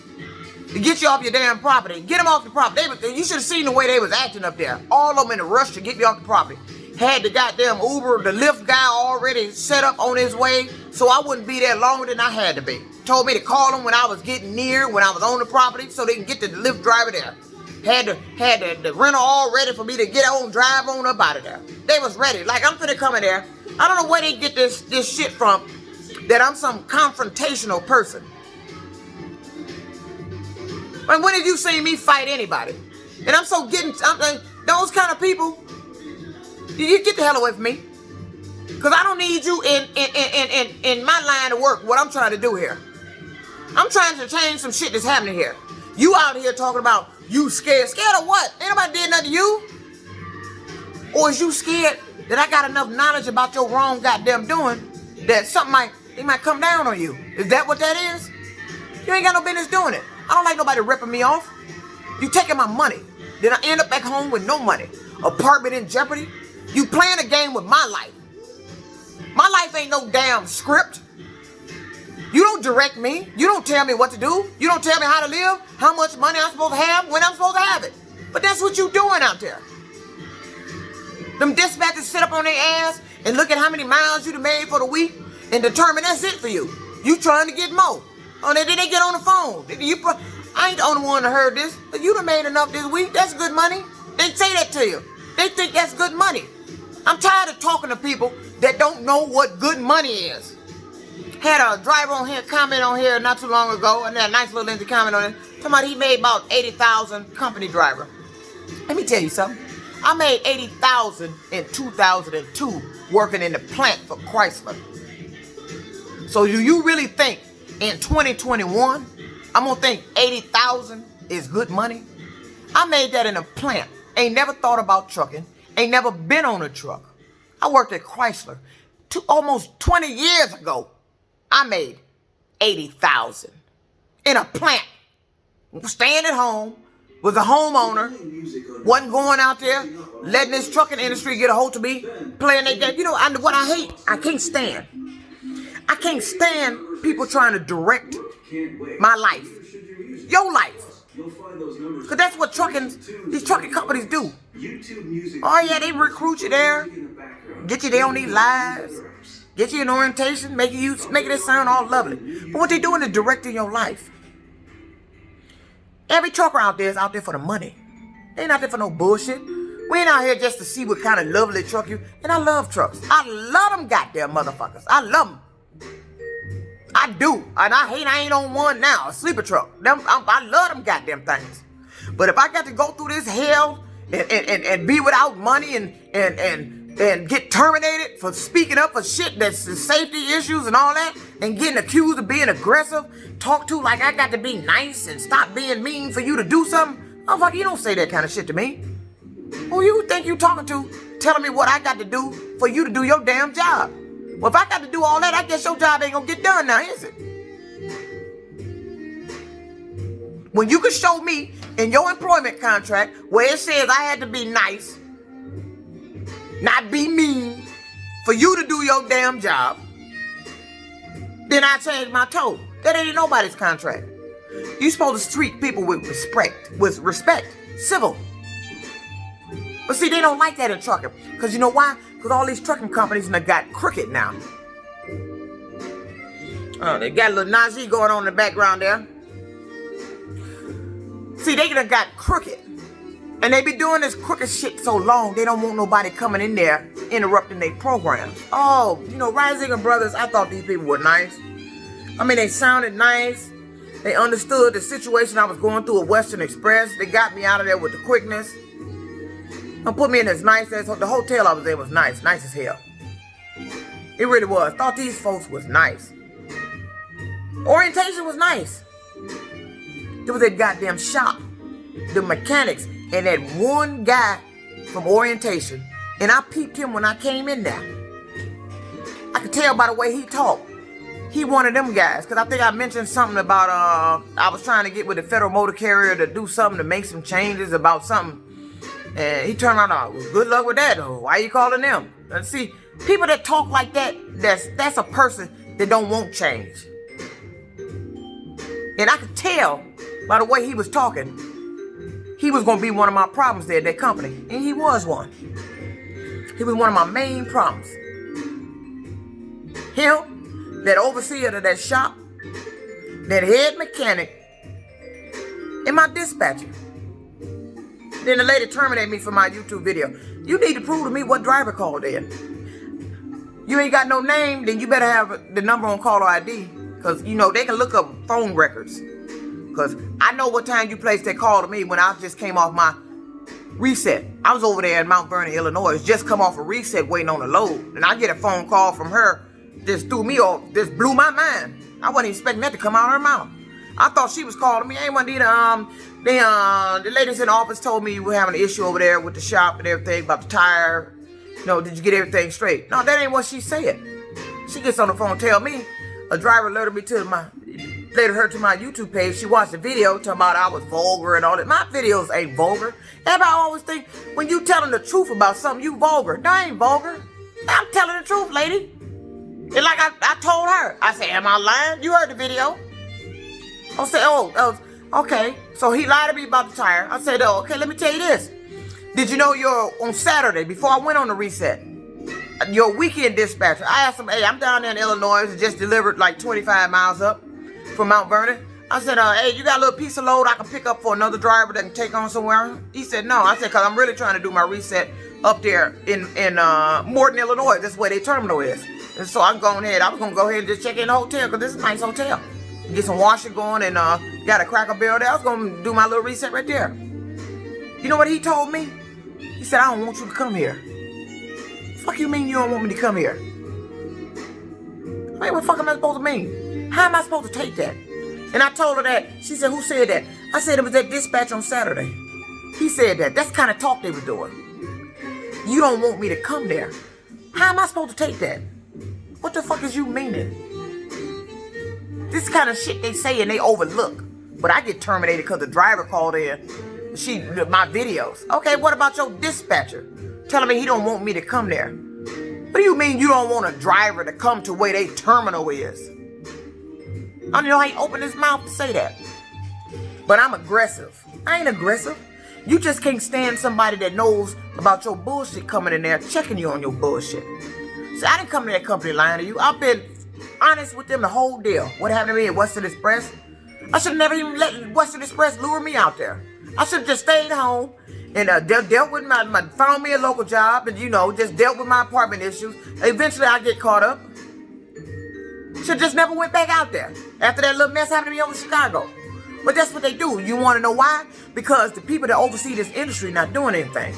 to get you off your damn property. Get them off the property. You should have seen the way they was acting up there. All of them in a rush to get me off the property. Had the goddamn Uber, the Lyft guy already set up on his way, so I wouldn't be there longer than I had to be. Told me to call them when I was getting near, when I was on the property, so they can get the Lyft driver there. Had the rental all ready for me to get on, drive on up out of there. They was ready. Like, I'm finna come in there. I don't know where they get this shit from, that I'm some confrontational person. And when have you seen me fight anybody? And I'm those kind of people, you get the hell away from me. Because I don't need you in my line of work, what I'm trying to do here. I'm trying to change some shit that's happening here. You out here talking about you scared. Scared of what? Ain't nobody did nothing to you. Or is you scared that I got enough knowledge about your wrong goddamn doing that they might come down on you? Is that what that is? You ain't got no business doing it. I don't like nobody ripping me off. You taking my money. Then I end up back home with no money. Apartment in jeopardy. You playing a game with my life. My life ain't no damn script. You don't direct me. You don't tell me what to do. You don't tell me how to live, how much money I'm supposed to have, when I'm supposed to have it. But that's what you doing out there. Them dispatchers sit up on their ass and look at how many miles you done made for the week and determine that's it for you. You trying to get more. Oh, then they get on the phone. I ain't the only one that heard this, but you done made enough this week. That's good money. They say that to you. They think that's good money. I'm tired of talking to people that don't know what good money is. Had a driver on here comment on here not too long ago, and that nice little lengthy comment on it, talking about he made about 80,000 company driver. Let me tell you something. I made 80,000 in 2002 working in the plant for Chrysler. So do you really think in 2021 I'm gonna think 80,000 is good money? I made that in a plant. Ain't never thought about trucking. Ain't never been on a truck. I worked at Chrysler almost 20 years ago. I made 80,000 in a plant. Staying at home, was a homeowner, wasn't going out there, letting this trucking industry get a hold of me, playing that game. You know what I hate? I can't stand people trying to direct my life, your life. Because that's what these trucking companies do. Oh yeah, they recruit you there, get you there on these lives, get you an orientation, making it sound all lovely. But what they doing is directing your life. Every trucker out there is out there for the money. They ain't out there for no bullshit. We ain't out here just to see what kind of lovely truck you. And I love trucks. I love them goddamn motherfuckers. I love them. I do. And I ain't on one now, a sleeper truck. I love them goddamn things. But if I got to go through this hell and be without money and get terminated for speaking up for shit that's safety issues and all that, and getting accused of being aggressive, talked to like I got to be nice and stop being mean for you to do something, motherfucker, you don't say that kind of shit to me. Who you think you talking to telling me what I got to do for you to do your damn job? Well, if I got to do all that, I guess your job ain't gonna get done now, is it? When you can show me in your employment contract where it says I had to be nice, not be mean, for you to do your damn job, then I change my tone. That ain't in nobody's contract. You supposed to treat people with respect, civil. But see, they don't like that in trucking. Because you know why? Because all these trucking companies got crooked now. Oh, they got a little Najee going on in the background there. See, they done got crooked. And they be doing this crooked shit so long, they don't want nobody coming in there interrupting their programs. Oh, you know, Rising Brothers, I thought these people were nice. I mean, they sounded nice. They understood the situation I was going through at Western Express. They got me out of there with the quickness. And put me in as nice as, the hotel I was in was nice as hell. It really was. Thought these folks was nice. Orientation was nice. It was that goddamn shop. The mechanics and that one guy from orientation. And I peeped him when I came in there. I could tell by the way he talked. He one of them guys. Because I think I mentioned something about, I was trying to get with the Federal Motor Carrier to do something to make some changes about something. And he turned around, well, good luck with that. Why are you calling them? And see, people that talk like that, that's a person that don't want change. And I could tell by the way he was talking, he was going to be one of my problems there at that company. And he was one. He was one of my main problems. Him, that overseer of that shop, that head mechanic, and my dispatcher. Then the lady terminated me for my YouTube video. You need to prove to me what driver called in. You ain't got no name, then you better have the number on caller ID. Because, you know, they can look up phone records. Because I know what time you placed that call to me when I just came off my reset. I was over there in Mount Vernon, Illinois. Just come off a reset waiting on a load. And I get a phone call from her. Just threw me off. Just blew my mind. I wasn't expecting that to come out of her mouth. I thought she was calling me. Hey, Juanita, the ladies in the office told me you were having an issue over there with the shop and everything about the tire. You know, did you get everything straight? No, that ain't what she said. She gets on the phone and tell me a driver alerted her to my YouTube page. She watched the video talking about I was vulgar and all that. My videos ain't vulgar. Everybody always think when you telling the truth about something, you vulgar. No, I ain't vulgar. I'm telling the truth, lady. And like I told her, I said, am I lying? You heard the video. I said, okay. So he lied to me about the tire. I said, okay, let me tell you this. Did you know on Saturday, before I went on the reset, your weekend dispatcher, I asked him, hey, I'm down there in Illinois, just delivered like 25 miles up from Mount Vernon. I said, hey, you got a little piece of load I can pick up for another driver that can take on somewhere? He said, no. I said, because I'm really trying to do my reset up there in Morton, Illinois. That's where their terminal is. And so I was going to go ahead and just check in the hotel because this is a nice hotel. Get some washing going and got a Cracker Barrel there. I was going to do my little reset right there. You know what he told me? He said, I don't want you to come here. Fuck you mean you don't want me to come here? Hey, what the fuck am I supposed to mean? How am I supposed to take that? And I told her that. She said, who said that? I said, it was at dispatch on Saturday. He said that. That's the kind of talk they were doing. You don't want me to come there. How am I supposed to take that? What the fuck is you meaning? This kind of shit they say and they overlook. But I get terminated because the driver called in. My videos. Okay, what about your dispatcher? Telling me he don't want me to come there. What do you mean you don't want a driver to come to where they terminal is? I don't know how he opened his mouth to say that. But I'm aggressive. I ain't aggressive. You just can't stand somebody that knows about your bullshit coming in there checking you on your bullshit. See, I didn't come to that company lying to you. I've been honest with them the whole deal. What happened to me at Western Express? I should have never even let Western Express lure me out there. I should have just stayed home and dealt with found me a local job and, just dealt with my apartment issues. Eventually, I get caught up. Should just never went back out there after that little mess happened to me over in Chicago. But that's what they do. You want to know why? Because the people that oversee this industry not doing anything.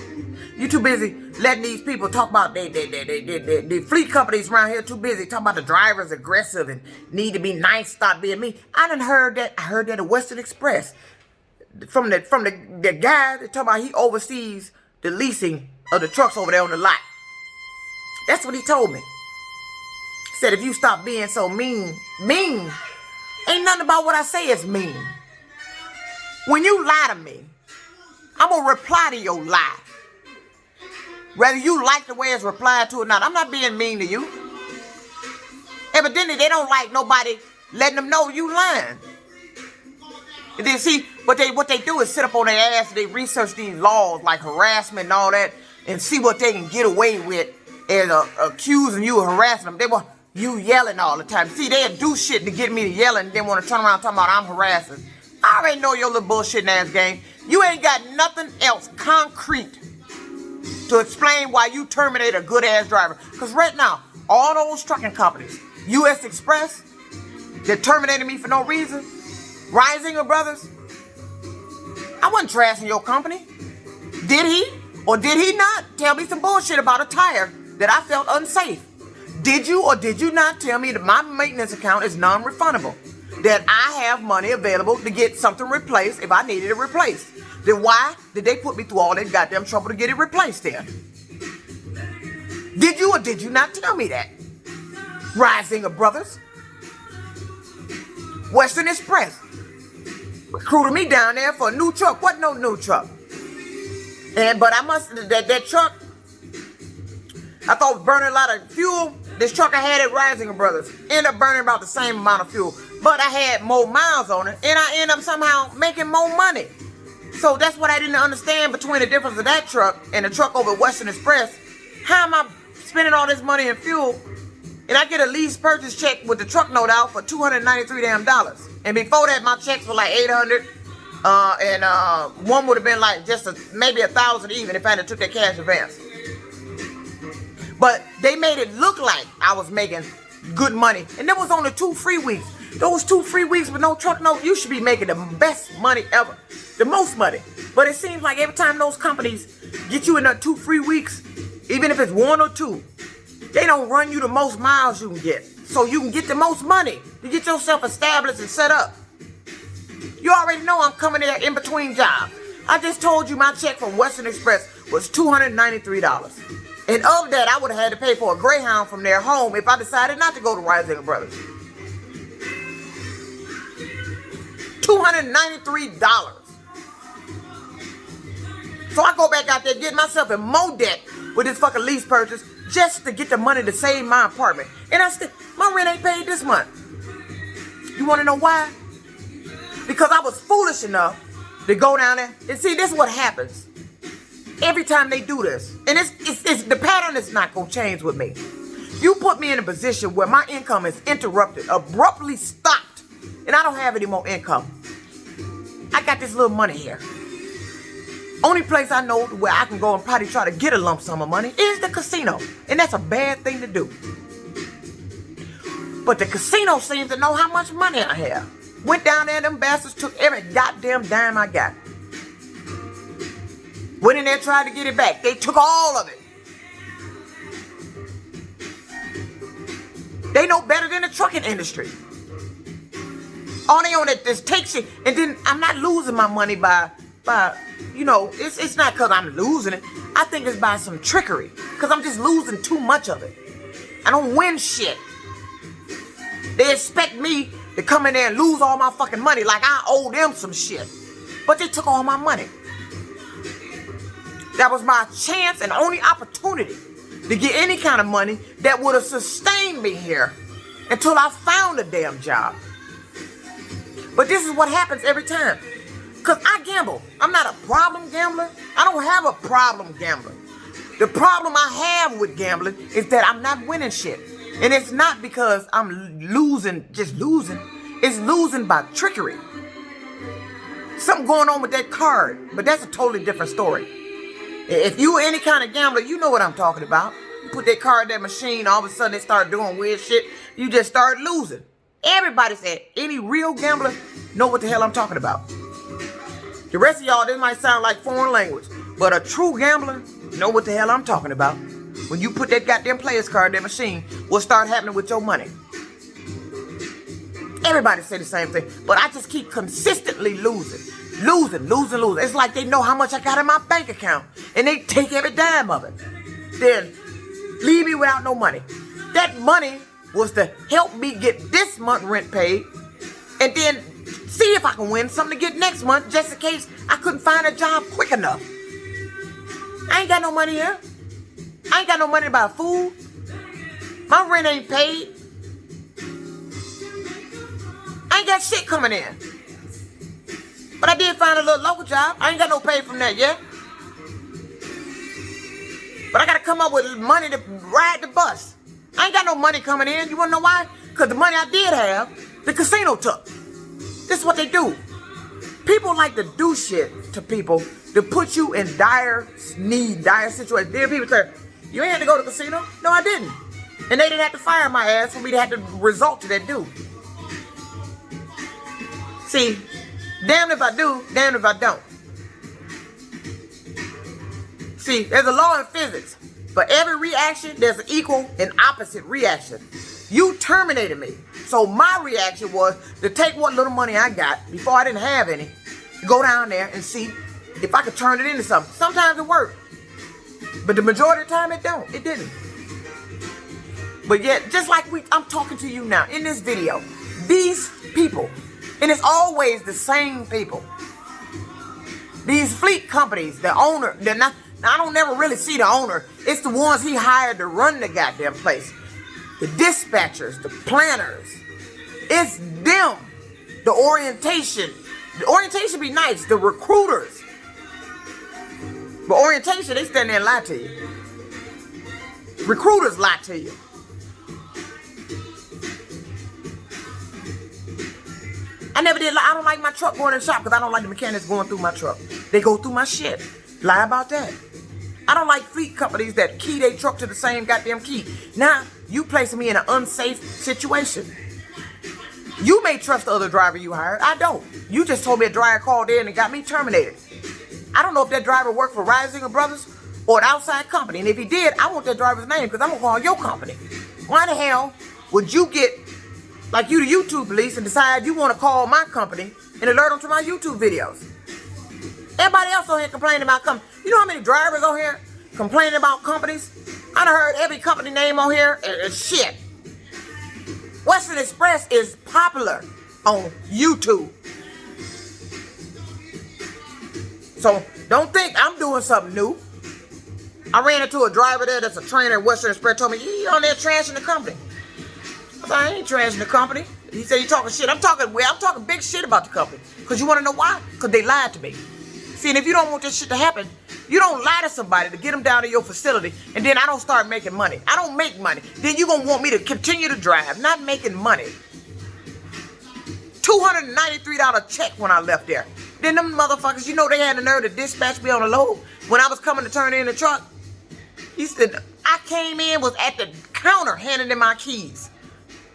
You too busy letting these people talk about the fleet companies around here too busy talking about the drivers aggressive and need to be nice, stop being mean. I done heard that. I heard that at Western Express. From the guy that talking about he oversees the leasing of the trucks over there on the lot. That's what he told me. Said if you stop being so mean, ain't nothing about what I say is mean. When you lie to me, I'm gonna reply to your lie. Whether you like the way it's replied to or not, I'm not being mean to you. Evidently, they don't like nobody letting them know you lying. And then see, what they do is sit up on their ass and they research these laws like harassment and all that and see what they can get away with and accusing you of harassing them. They want you yelling all the time. See, they'll do shit to get me to yelling and then want to turn around talking about I'm harassing. I already know your little bullshit ass game. You ain't got nothing else concrete to explain why you terminate a good ass driver. Because right now, all those trucking companies, U.S. Express, that terminated me for no reason, Risinger Brothers, I wasn't trashing your company. Did he or did he not tell me some bullshit about a tire that I felt unsafe? Did you or did you not tell me that my maintenance account is non-refundable? That I have money available to get something replaced if I needed it replaced? Then why did they put me through all that goddamn trouble to get it replaced then? Did you or did you not tell me that? Risinger Brothers, Western Express recruited me down there for a new truck. What no new truck? But I must that truck, I thought was burning a lot of fuel. This truck I had at Risinger Brothers ended up burning about the same amount of fuel, but I had more miles on it, and I ended up somehow making more money. So that's what I didn't understand between the difference of that truck and the truck over at Western Express. How am I spending all this money in fuel, and I get a lease purchase check with the truck note out for $293 damn dollars? And before that, my checks were like $800, and one would have been like just maybe $1,000 even if I hadn't took that cash advance. But they made it look like I was making good money, and there was only 2 free weeks. Those 2 free weeks with no truck note, you should be making the best money ever, the most money. But it seems like every time those companies get you in the 2 free weeks, even if it's 1 or 2, they don't run you the most miles you can get, so you can get the most money to get yourself established and set up. You already know I'm coming there in between jobs. I just told you my check from Western Express was $293. And of that, I would have had to pay for a Greyhound from their home if I decided not to go to Risinger Brothers. $293. So I go back out there, get myself in more debt with this fucking lease purchase just to get the money to save my apartment. And my rent ain't paid this month. You want to know why? Because I was foolish enough to go down there. And see, this is what happens every time they do this. And it's the pattern is not going to change with me. You put me in a position where my income is interrupted, abruptly stopped, and I don't have any more income. I got this little money here. Only place I know where I can go and probably try to get a lump sum of money is the casino. And that's a bad thing to do. But the casino seems to know how much money I have. Went down there, them bastards took every goddamn dime I got. Went in there, tried to get it back. They took all of it. They know better than the trucking industry. All they on it is take shit. And then I'm not losing my money by you know, it's not because I'm losing it. I think it's by some trickery. Because I'm just losing too much of it. I don't win shit. They expect me to come in there and lose all my fucking money like I owe them some shit. But they took all my money. That was my chance and only opportunity to get any kind of money that would have sustained me here until I found a damn job. But this is what happens every time. Because I gamble. I'm not a problem gambler. I don't have a problem gambling. The problem I have with gambling is that I'm not winning shit. And it's not because I'm losing, just losing. It's losing by trickery. Something going on with that card. But that's a totally different story. If you any kind of gambler, you know what I'm talking about. You put that card in that machine, all of a sudden they start doing weird shit. You just start losing. Everybody said, any real gambler know what the hell I'm talking about. The rest of y'all, this might sound like foreign language, but a true gambler know what the hell I'm talking about. When you put that goddamn player's card in that machine, what'll start happening with your money? Everybody say the same thing, but I just keep consistently losing. Losing. It's like they know how much I got in my bank account, and they take every dime of it. Then leave me without no money. That money was to help me get this month rent paid, and then see if I can win something to get next month, just in case I couldn't find a job quick enough. I ain't got no money here. I ain't got no money to buy food. My rent ain't paid. I ain't got shit coming in. But I did find a little local job. I ain't got no pay from that yet. But I gotta come up with money to ride the bus. I ain't got no money coming in. You wanna know why? Because the money I did have, the casino took. This is what they do. People like to do shit to people to put you in dire need, dire situations. Then people say, you ain't had to go to the casino? No, I didn't. And they didn't have to fire my ass for me to have to resort to that dude. See, damn if I do, damn if I don't. See, there's a law in physics. For every reaction, there's an equal and opposite reaction. You terminated me. So my reaction was to take what little money I got before I didn't have any, go down there and see if I could turn it into something. Sometimes it worked. But the majority of the time it don't. It didn't. But yet, just like I'm talking to you now in this video, these people, and it's always the same people. These fleet companies, the owner, they're not, I don't never really see the owner. It's the ones he hired to run the goddamn place. The dispatchers, the planners. It's them. The orientation. The orientation be nice. The recruiters. But orientation, they stand there and lie to you. Recruiters lie to you. I never did lie. I don't like my truck going in the shop because I don't like the mechanics going through my truck. They go through my shit. Lie about that. I don't like fleet companies that key their truck to the same goddamn key. Now, you placing me in an unsafe situation. You may trust the other driver you hired. I don't. You just told me a driver called in and got me terminated. I don't know if that driver worked for Risinger Brothers or an outside company. And if he did, I want that driver's name because I'm going to call your company. Why the hell would you get, like you the YouTube police, and decide you want to call my company and alert them to my YouTube videos? Everybody else on here complaining about companies. You know how many drivers on here complaining about companies? I done heard every company name on here. It's shit. Western Express is popular on YouTube. So don't think I'm doing something new. I ran into a driver there that's a trainer at Western Express, told me, you on there trashing the company. I said, I ain't trashing the company. He said, you talking shit. I'm talking big shit about the company. Because you want to know why? Because they lied to me. See, and if you don't want this shit to happen, you don't lie to somebody to get them down to your facility, and then I don't start making money. I don't make money. Then you're going to want me to continue to drive, not making money. $293 check when I left there. Then them motherfuckers, you know, they had the nerve to dispatch me on a load. When I was coming to turn in the truck, he said, I came in, was at the counter handing in my keys.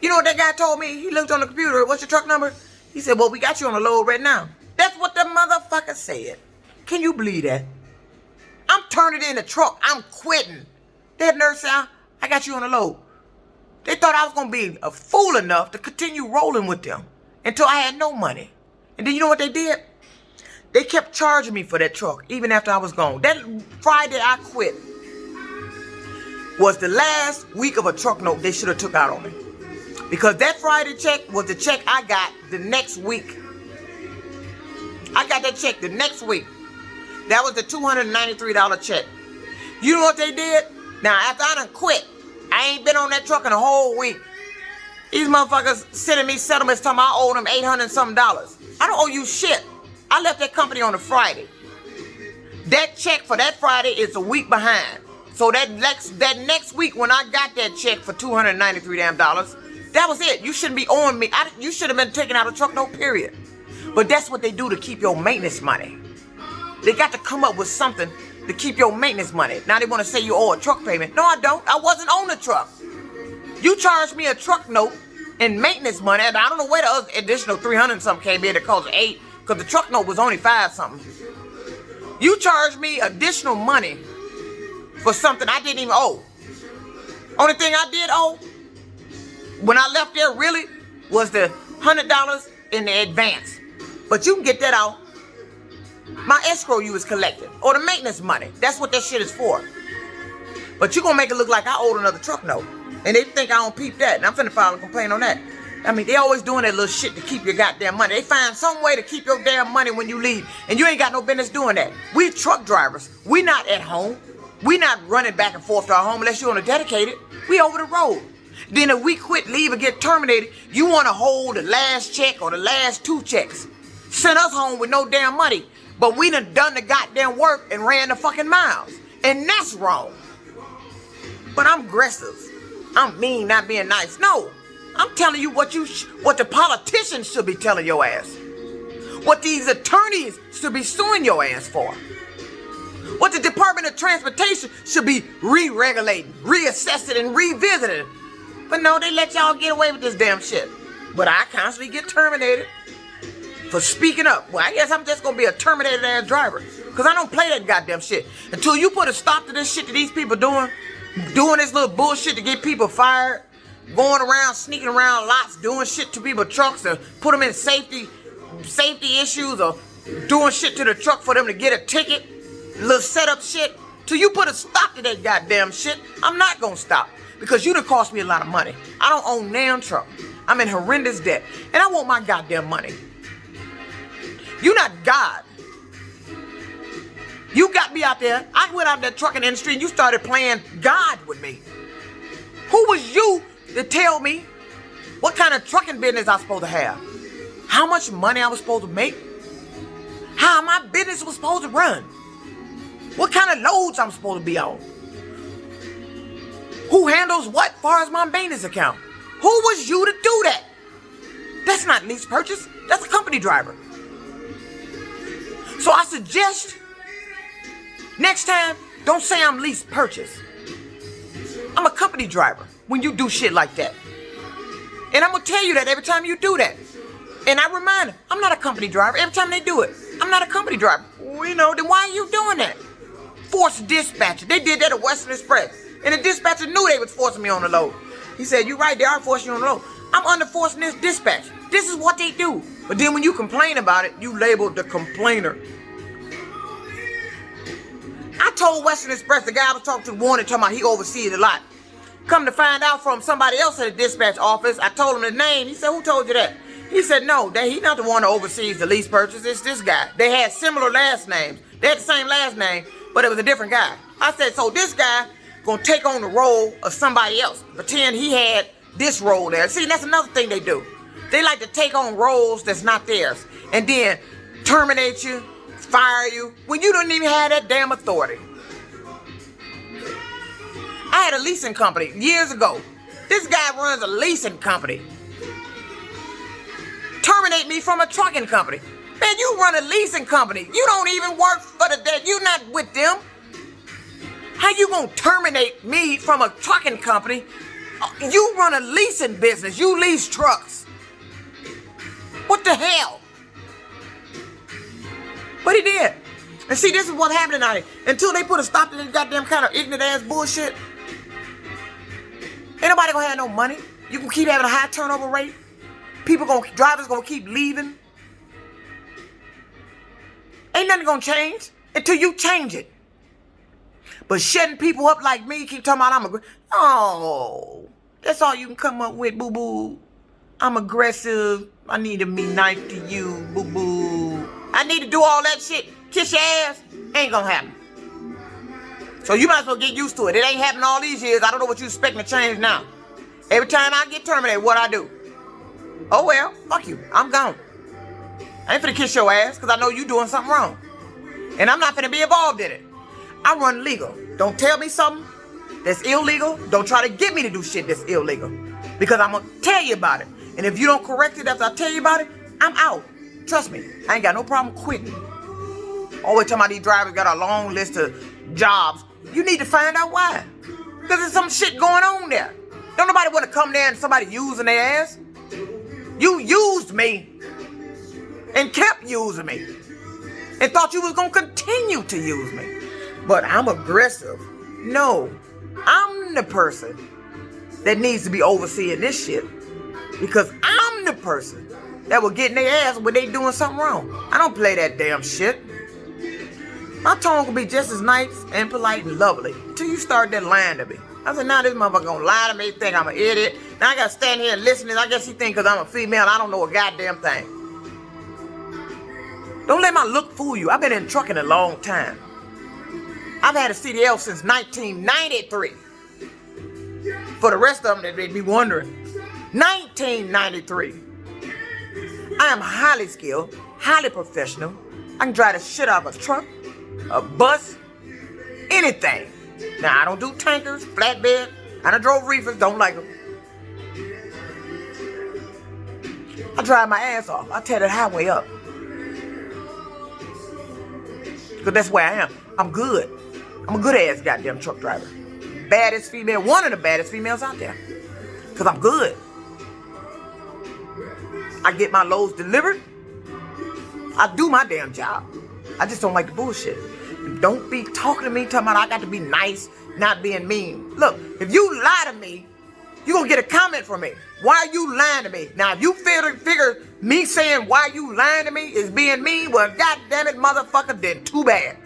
You know what that guy told me? He looked on the computer, what's your truck number? He said, well, we got you on a load right now. That's what the motherfucker said. Can you believe that? I'm turning in the truck. I'm quitting. That nurse said, I got you on a load. They thought I was going to be a fool enough to continue rolling with them until I had no money. And then you know what they did? They kept charging me for that truck even after I was gone. That Friday I quit was the last week of a truck note they should have took out on me. Because that Friday check was the check I got the next week. I got that check the next week. That was the $293 check. You know what they did? Now, after I done quit, I ain't been on that truck in a whole week. These motherfuckers sending me settlements talking I owe them $800 and something. I don't owe you shit. I left that company on a Friday. That check for that Friday is a week behind. So that next week when I got that check for $293 damn, that was it. You shouldn't be owing me. You should have been taking out a truck note, period. But that's what they do to keep your maintenance money. They got to come up with something to keep your maintenance money. Now they want to say you owe a truck payment. No, I don't. I wasn't on the truck. You charged me a truck note and maintenance money, and I don't know where the other additional 300 and something came in that cost 8, because the truck note was only 5 something. You charged me additional money for something I didn't even owe. Only thing I did owe when I left there really was the $100 in the advance. But you can get that out. My escrow you was collecting, or the maintenance money. That's what that shit is for. But you gonna make it look like I owed another truck note. And they think I don't peep that. And I'm finna file a complaint on that. I mean, they always doing that little shit to keep your goddamn money. They find some way to keep your damn money when you leave. And you ain't got no business doing that. We truck drivers. We not at home. We not running back and forth to our home unless you're on a dedicated. We over the road. Then if we quit, leave, or get terminated, you want to hold the last check or the last 2 checks. Send us home with no damn money. But we done the goddamn work and ran the fucking miles. And that's wrong. But I'm aggressive. I'm mean, not being nice. No. I'm telling you what the politicians should be telling your ass. What these attorneys should be suing your ass for. What the Department of Transportation should be re-regulating, reassessing, and revisiting. But no, they let y'all get away with this damn shit. But I constantly get terminated for speaking up. Well, I guess I'm just going to be a terminated ass driver. Because I don't play that goddamn shit. Until you put a stop to this shit that these people doing this little bullshit to get people fired, going around, sneaking around lots, doing shit to people's trucks to put them in safety issues, or doing shit to the truck for them to get a ticket, little setup shit. Till you put a stop to that goddamn shit, I'm not going to stop. Because you done cost me a lot of money. I don't own damn truck. I'm in horrendous debt. And I want my goddamn money. You're not God. You got me out there. I went out in that trucking industry and you started playing God with me. Who was you to tell me what kind of trucking business I was supposed to have? How much money I was supposed to make? How my business was supposed to run? What kind of loads I'm supposed to be on? Who handles what far as my maintenance account? Who was you to do that? That's not lease purchase. That's a company driver. So I suggest next time, don't say I'm lease purchase. I'm a company driver when you do shit like that. And I'm going to tell you that every time you do that. And I remind them, I'm not a company driver. Every time they do it, I'm not a company driver. Well, you know, then why are you doing that? Forced dispatcher. They did that at Western Express. And the dispatcher knew they was forcing me on the load. He said, you're right, they are forcing you on the load. I'm under forcing this dispatch. This is what they do. But then when you complain about it, you labeled the complainer. I told Western Express, the guy I was talking to, wanted, talking about he oversees a lot. Come to find out from somebody else at the dispatch office, I told him the name. He said, who told you that? He said, no, he's not the one that oversees the lease purchase. It's this guy. They had similar last names. They had the same last name, but it was a different guy. I said, so this guy gonna take on the role of somebody else. Pretend he had this role there. See, that's another thing they do. They like to take on roles that's not theirs. And then terminate you, fire you, when you don't even have that damn authority. I had a leasing company years ago. This guy runs a leasing company. Terminate me from a trucking company. Man, you run a leasing company. You don't even work for the debt. You're not with them. How you gonna terminate me from a trucking company? You run a leasing business. You lease trucks. What the hell? But he did. And see, this is what happened tonight. Until they put a stop to this goddamn kind of ignorant ass bullshit, ain't nobody gonna have no money. You can keep having a high turnover rate. Drivers gonna keep leaving. Ain't nothing gonna change until you change it. But shutting people up like me, keep talking about oh, that's all you can come up with, boo-boo. I'm aggressive. I need to be nice to you, boo-boo. I need to do all that shit. Kiss your ass. Ain't gonna happen. So you might as well get used to it. It ain't happened all these years. I don't know what you expecting to change now. Every time I get terminated, what I do? Oh well, fuck you. I'm gone. I ain't finna kiss your ass because I know you doing something wrong. And I'm not finna be involved in it. I run legal. Don't tell me something that's illegal. Don't try to get me to do shit that's illegal. Because I'm gonna tell you about it. And if you don't correct it after I tell you about it, I'm out. Trust me, I ain't got no problem quitting. Always talking about these drivers got a long list of jobs. You need to find out why. Because there's some shit going on there. Don't nobody want to come there and somebody using their ass. You used me and kept using me and thought you was going to continue to use me. But I'm aggressive. No, I'm the person that needs to be overseeing this shit because I'm the person that will get in their ass when they doing something wrong. I don't play that damn shit. My tone can be just as nice and polite and lovely until you start that lying to me. I said, now this motherfucker gonna lie to me, think I'm an idiot. Now I gotta stand here and listen to this. I guess he think because I'm a female, I don't know a goddamn thing. Don't let my look fool you. I've been in trucking a long time. I've had a CDL since 1993. For the rest of them, they'd be wondering. 1993. I am highly skilled, highly professional. I can drive the shit out of a truck, a bus, anything. Now, I don't do tankers, flatbed. I done drove reefers, don't like them. I drive my ass off. I tear the highway up. Because that's where I am. I'm good. I'm a good ass goddamn truck driver. Baddest female, one of the baddest females out there. Because I'm good. I get my loads delivered. I do my damn job. I just don't like the bullshit. Don't be talking to me talking about I got to be nice, not being mean. Look, if you lie to me, you're going to get a comment from me. Why are you lying to me? Now, if you figure me saying why you lying to me is being mean, well, goddamn it, motherfucker, then too bad.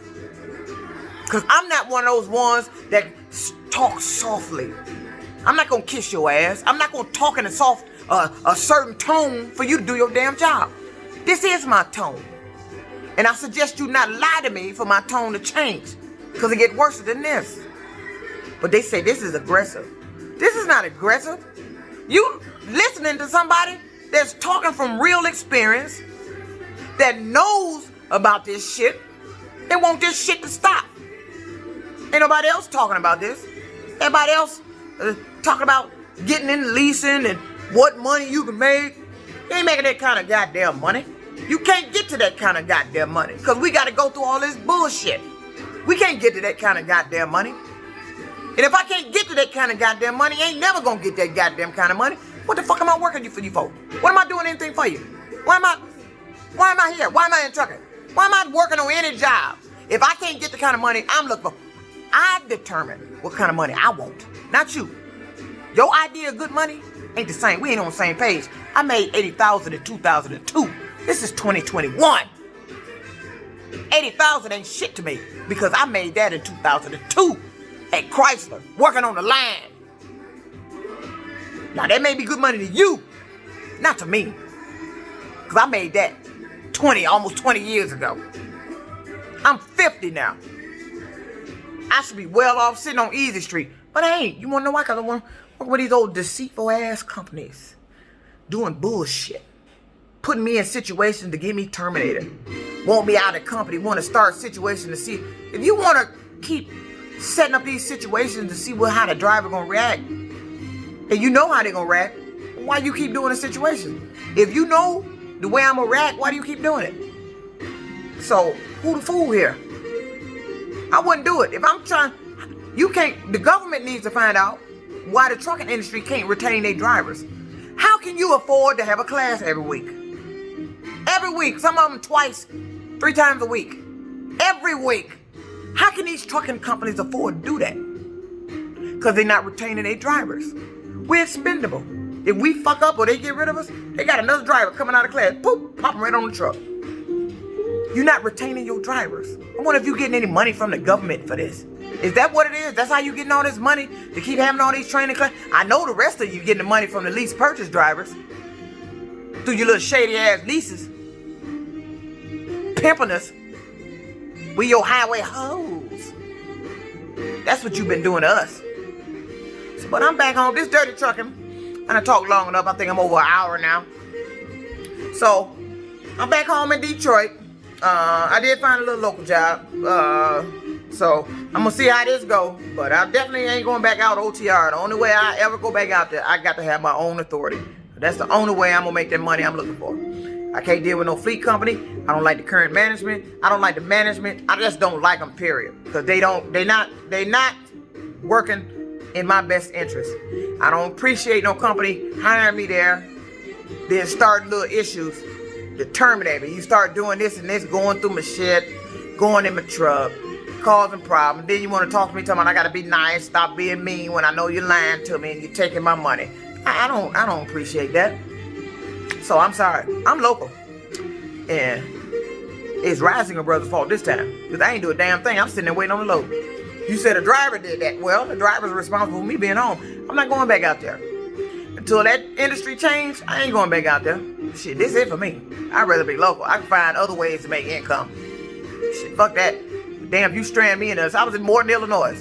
Because I'm not one of those ones that talk softly. I'm not going to kiss your ass. I'm not going to talk in a certain tone for you to do your damn job. This is my tone. And I suggest you not lie to me for my tone to change. Because it gets worse than this. But they say this is aggressive. This is not aggressive. You listening to somebody that's talking from real experience, that knows about this shit, they want this shit to stop. Ain't nobody else talking about this. Everybody else talking about getting in leasing and what money you can make. You ain't making that kind of goddamn money. You can't get to that kind of goddamn money because we got to go through all this bullshit. We can't get to that kind of goddamn money. And if I can't get to that kind of goddamn money, I ain't never gonna get that goddamn kind of money. What the fuck am I working for you for? What am I doing anything for you? Why am I here? Why am I in trucking? Why am I working on any job? If I can't get the kind of money I'm looking for, I determine what kind of money I want, not you. Your idea of good money ain't the same. We ain't on the same page. I made $80,000 in 2002. This is 2021. 80,000 ain't shit to me because I made that in 2002 at Chrysler, working on the line. Now that may be good money to you, not to me, because I made that almost 20 years ago. I'm 50 now. I should be well off sitting on Easy Street, but I ain't. You want to know why? Because I want to work with these old deceitful ass companies doing bullshit. Putting me in situations to get me terminated. Want me out of the company. Want to start situations to see. If you want to keep setting up these situations to see how the driver going to react, and you know how they're going to react, why you keep doing the situation? If you know the way I'm going to react, why do you keep doing it? So who the fool here? I wouldn't do it. If I'm trying, you can't, the government needs to find out why the trucking industry can't retain their drivers. How can you afford to have a class every week? Every week, some of them twice, 3 times a week. Every week. How can these trucking companies afford to do that? Because they're not retaining their drivers. We're expendable. If we fuck up or they get rid of us, they got another driver coming out of class. Poop, pop them right on the truck. You're not retaining your drivers. I wonder if you're getting any money from the government for this. Is that what it is? That's how you getting all this money to keep having all these training classes? I know the rest of you getting the money from the lease purchase drivers through your little shady ass leases, pimping us. We your highway hoes. That's what you've been doing to us. So, but I'm back home. This dirty trucking. And I talked long enough. I think I'm over an hour now. So I'm back home in Detroit. I did find a little local job. So I'm gonna see how this go. But I definitely ain't going back out OTR. The only way I ever go back out there, I got to have my own authority. That's the only way I'm gonna make that money I'm looking for. I can't deal with no fleet company. I don't like the current management. I don't like the management. I just don't like them, period. Because they not working in my best interest. I don't appreciate no company hiring me there, then starting little issues to terminate me. You start doing this and this, going through my shit, going in my truck, causing problems. Then you want to talk to me, talking about I gotta be nice, stop being mean when I know you're lying to me and you're taking my money. I don't appreciate that. So I'm sorry. I'm local. And it's Risinger Brothers' fault this time. Because I ain't do a damn thing. I'm sitting there waiting on the load. You said a driver did that. Well, the driver's responsible for me being home. I'm not going back out there. Until that industry change, I ain't going back out there. Shit, this is it for me. I'd rather be local. I can find other ways to make income. Shit, fuck that. Damn, if you strand me in this. I was in Morton, Illinois.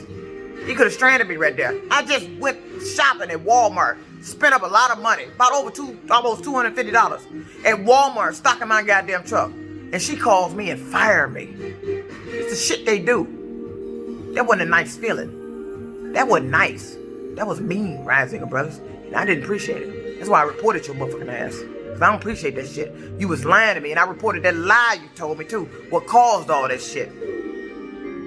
You could have stranded me right there. I just went shopping at Walmart. Spent up a lot of money. About almost $250 at Walmart, stocking my goddamn truck. And she calls me and fired me. It's the shit they do. That wasn't a nice feeling. That wasn't nice. That was mean, Risinger Brothers. And I didn't appreciate it. That's why I reported your motherfucking ass. Because I don't appreciate that shit. You was lying to me, and I reported that lie you told me too. What caused all that shit.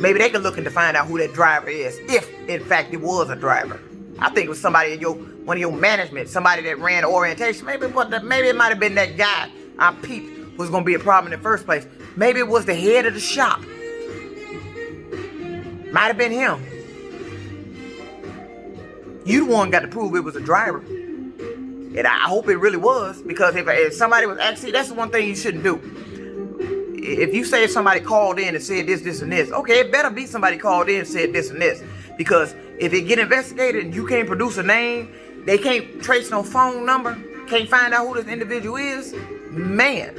Maybe they can look in to find out who that driver is, if in fact it was a driver. I think it was somebody in one of your management, somebody that ran the orientation. Maybe it might have been that guy I peeped was gonna be a problem in the first place. Maybe it was the head of the shop. Might have been him. You the one got to prove it was a driver. And I hope it really was, because if somebody was actually, that's the one thing you shouldn't do. If you say somebody called in and said this, and this, okay, it better be somebody called in and said this and this. Because if it get investigated and you can't produce a name, they can't trace no phone number, can't find out who this individual is, man,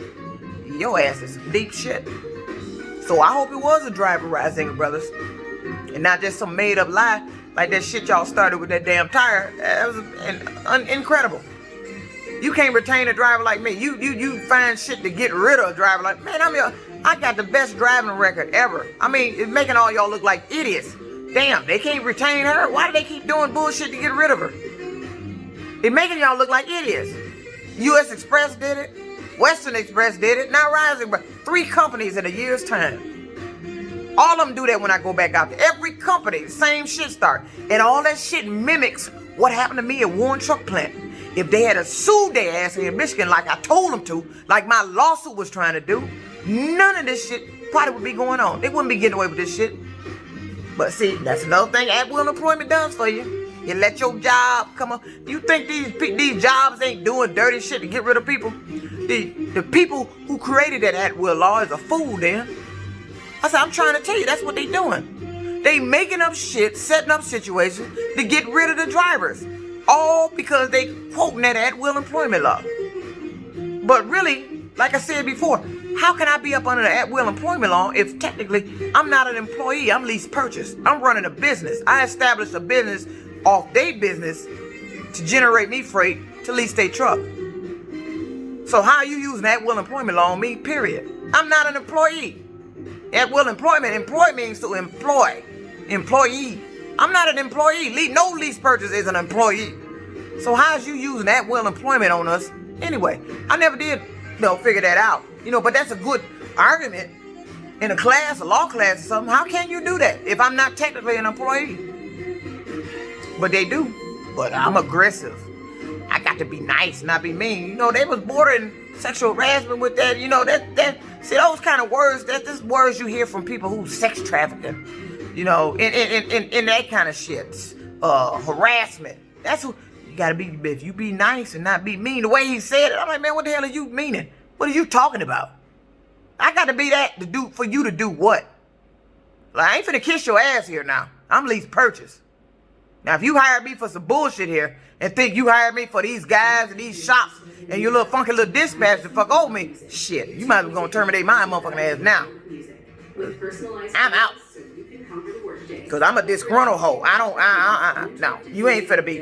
your ass is some deep shit. So I hope it was a driver, Risinger Brothers, and not just some made up lie like that shit y'all started with that damn tire. That was incredible. You can't retain a driver like me. You find shit to get rid of a driver like, man, I got the best driving record ever. I mean, it's making all y'all look like idiots. Damn, they can't retain her? Why do they keep doing bullshit to get rid of her? It's making y'all look like idiots. U.S. Express did it. Western Express did it. Now Risinger, 3 companies in a year's time. All of them do that when I go back out there. Every company, the same shit start. And all that shit mimics what happened to me at Warren Truck Plant. If they had sued their ass in Michigan like I told them to, like my lawsuit was trying to do, none of this shit probably would be going on. They wouldn't be getting away with this shit. But see, that's another thing at-will employment does for you. You let your job come up. You think these jobs ain't doing dirty shit to get rid of people? The people who created that at-will law is a fool then. I said, I'm trying to tell you, that's what they doing. They making up shit, setting up situations to get rid of the drivers. All because they quoting that at-will employment law. But really, like I said before, how can I be up under the at-will employment law if technically I'm not an employee? I'm lease purchase. I'm running a business. I established a business off their business to generate me freight to lease their truck. So how are you using at-will employment law on me, period? I'm not an employee. At-will employment, employ means to employ. Employee. I'm not an employee. No lease purchase is an employee. So how is you using at-will employment on us? Anyway, I never did, figure that out. But that's a good argument in a class, a law class or something. How can you do that if I'm not technically an employee? But they do. But I'm aggressive. I got to be nice, not be mean. You know, they was bordering sexual harassment with that. You know, see, those kind of words, that's words you hear from people who sex trafficking. You know, in that kind of shit. Harassment. That's who you gotta be. If you be nice and not be mean, the way he said it, I'm like, man, what the hell are you meaning? What are you talking about? I got to be that to do for you to do what? Like, I ain't finna kiss your ass here now. I'm lease purchase. Now, if you hired me for some bullshit here and think you hired me for these guys and these shops and your little funky little dispatch to fuck over me, shit, you might as well gonna terminate my motherfucking ass now. I'm out. Cause I'm a disgruntled hoe. I don't, no, you ain't finna be,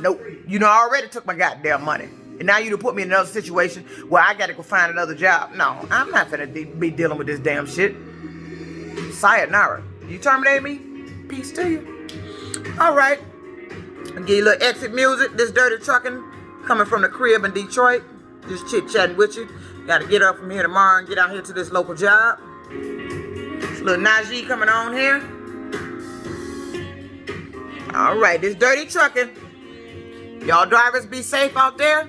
nope. You know, I already took my goddamn money. And now you done put me in another situation where I gotta go find another job. No, I'm not finna be dealing with this damn shit. Sayonara. You terminate me? Peace to you. All right. I'll give you a little exit music. This dirty trucking coming from the crib in Detroit. Just chit-chatting with you. Gotta get up from here tomorrow and get out here to this local job. It's a little Najee coming on here. All right, this dirty trucking. Y'all drivers be safe out there.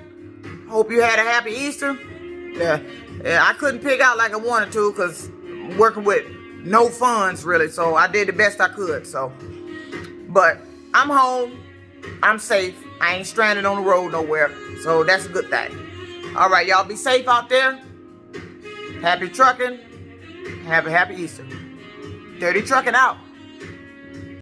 Hope you had a happy Easter. Yeah, I couldn't pick out like I wanted to because I'm working with no funds really. So I did the best I could. But I'm home. I'm safe. I ain't stranded on the road nowhere. So that's a good thing. All right, y'all be safe out there. Happy trucking. Have a happy Easter. Dirty trucking out.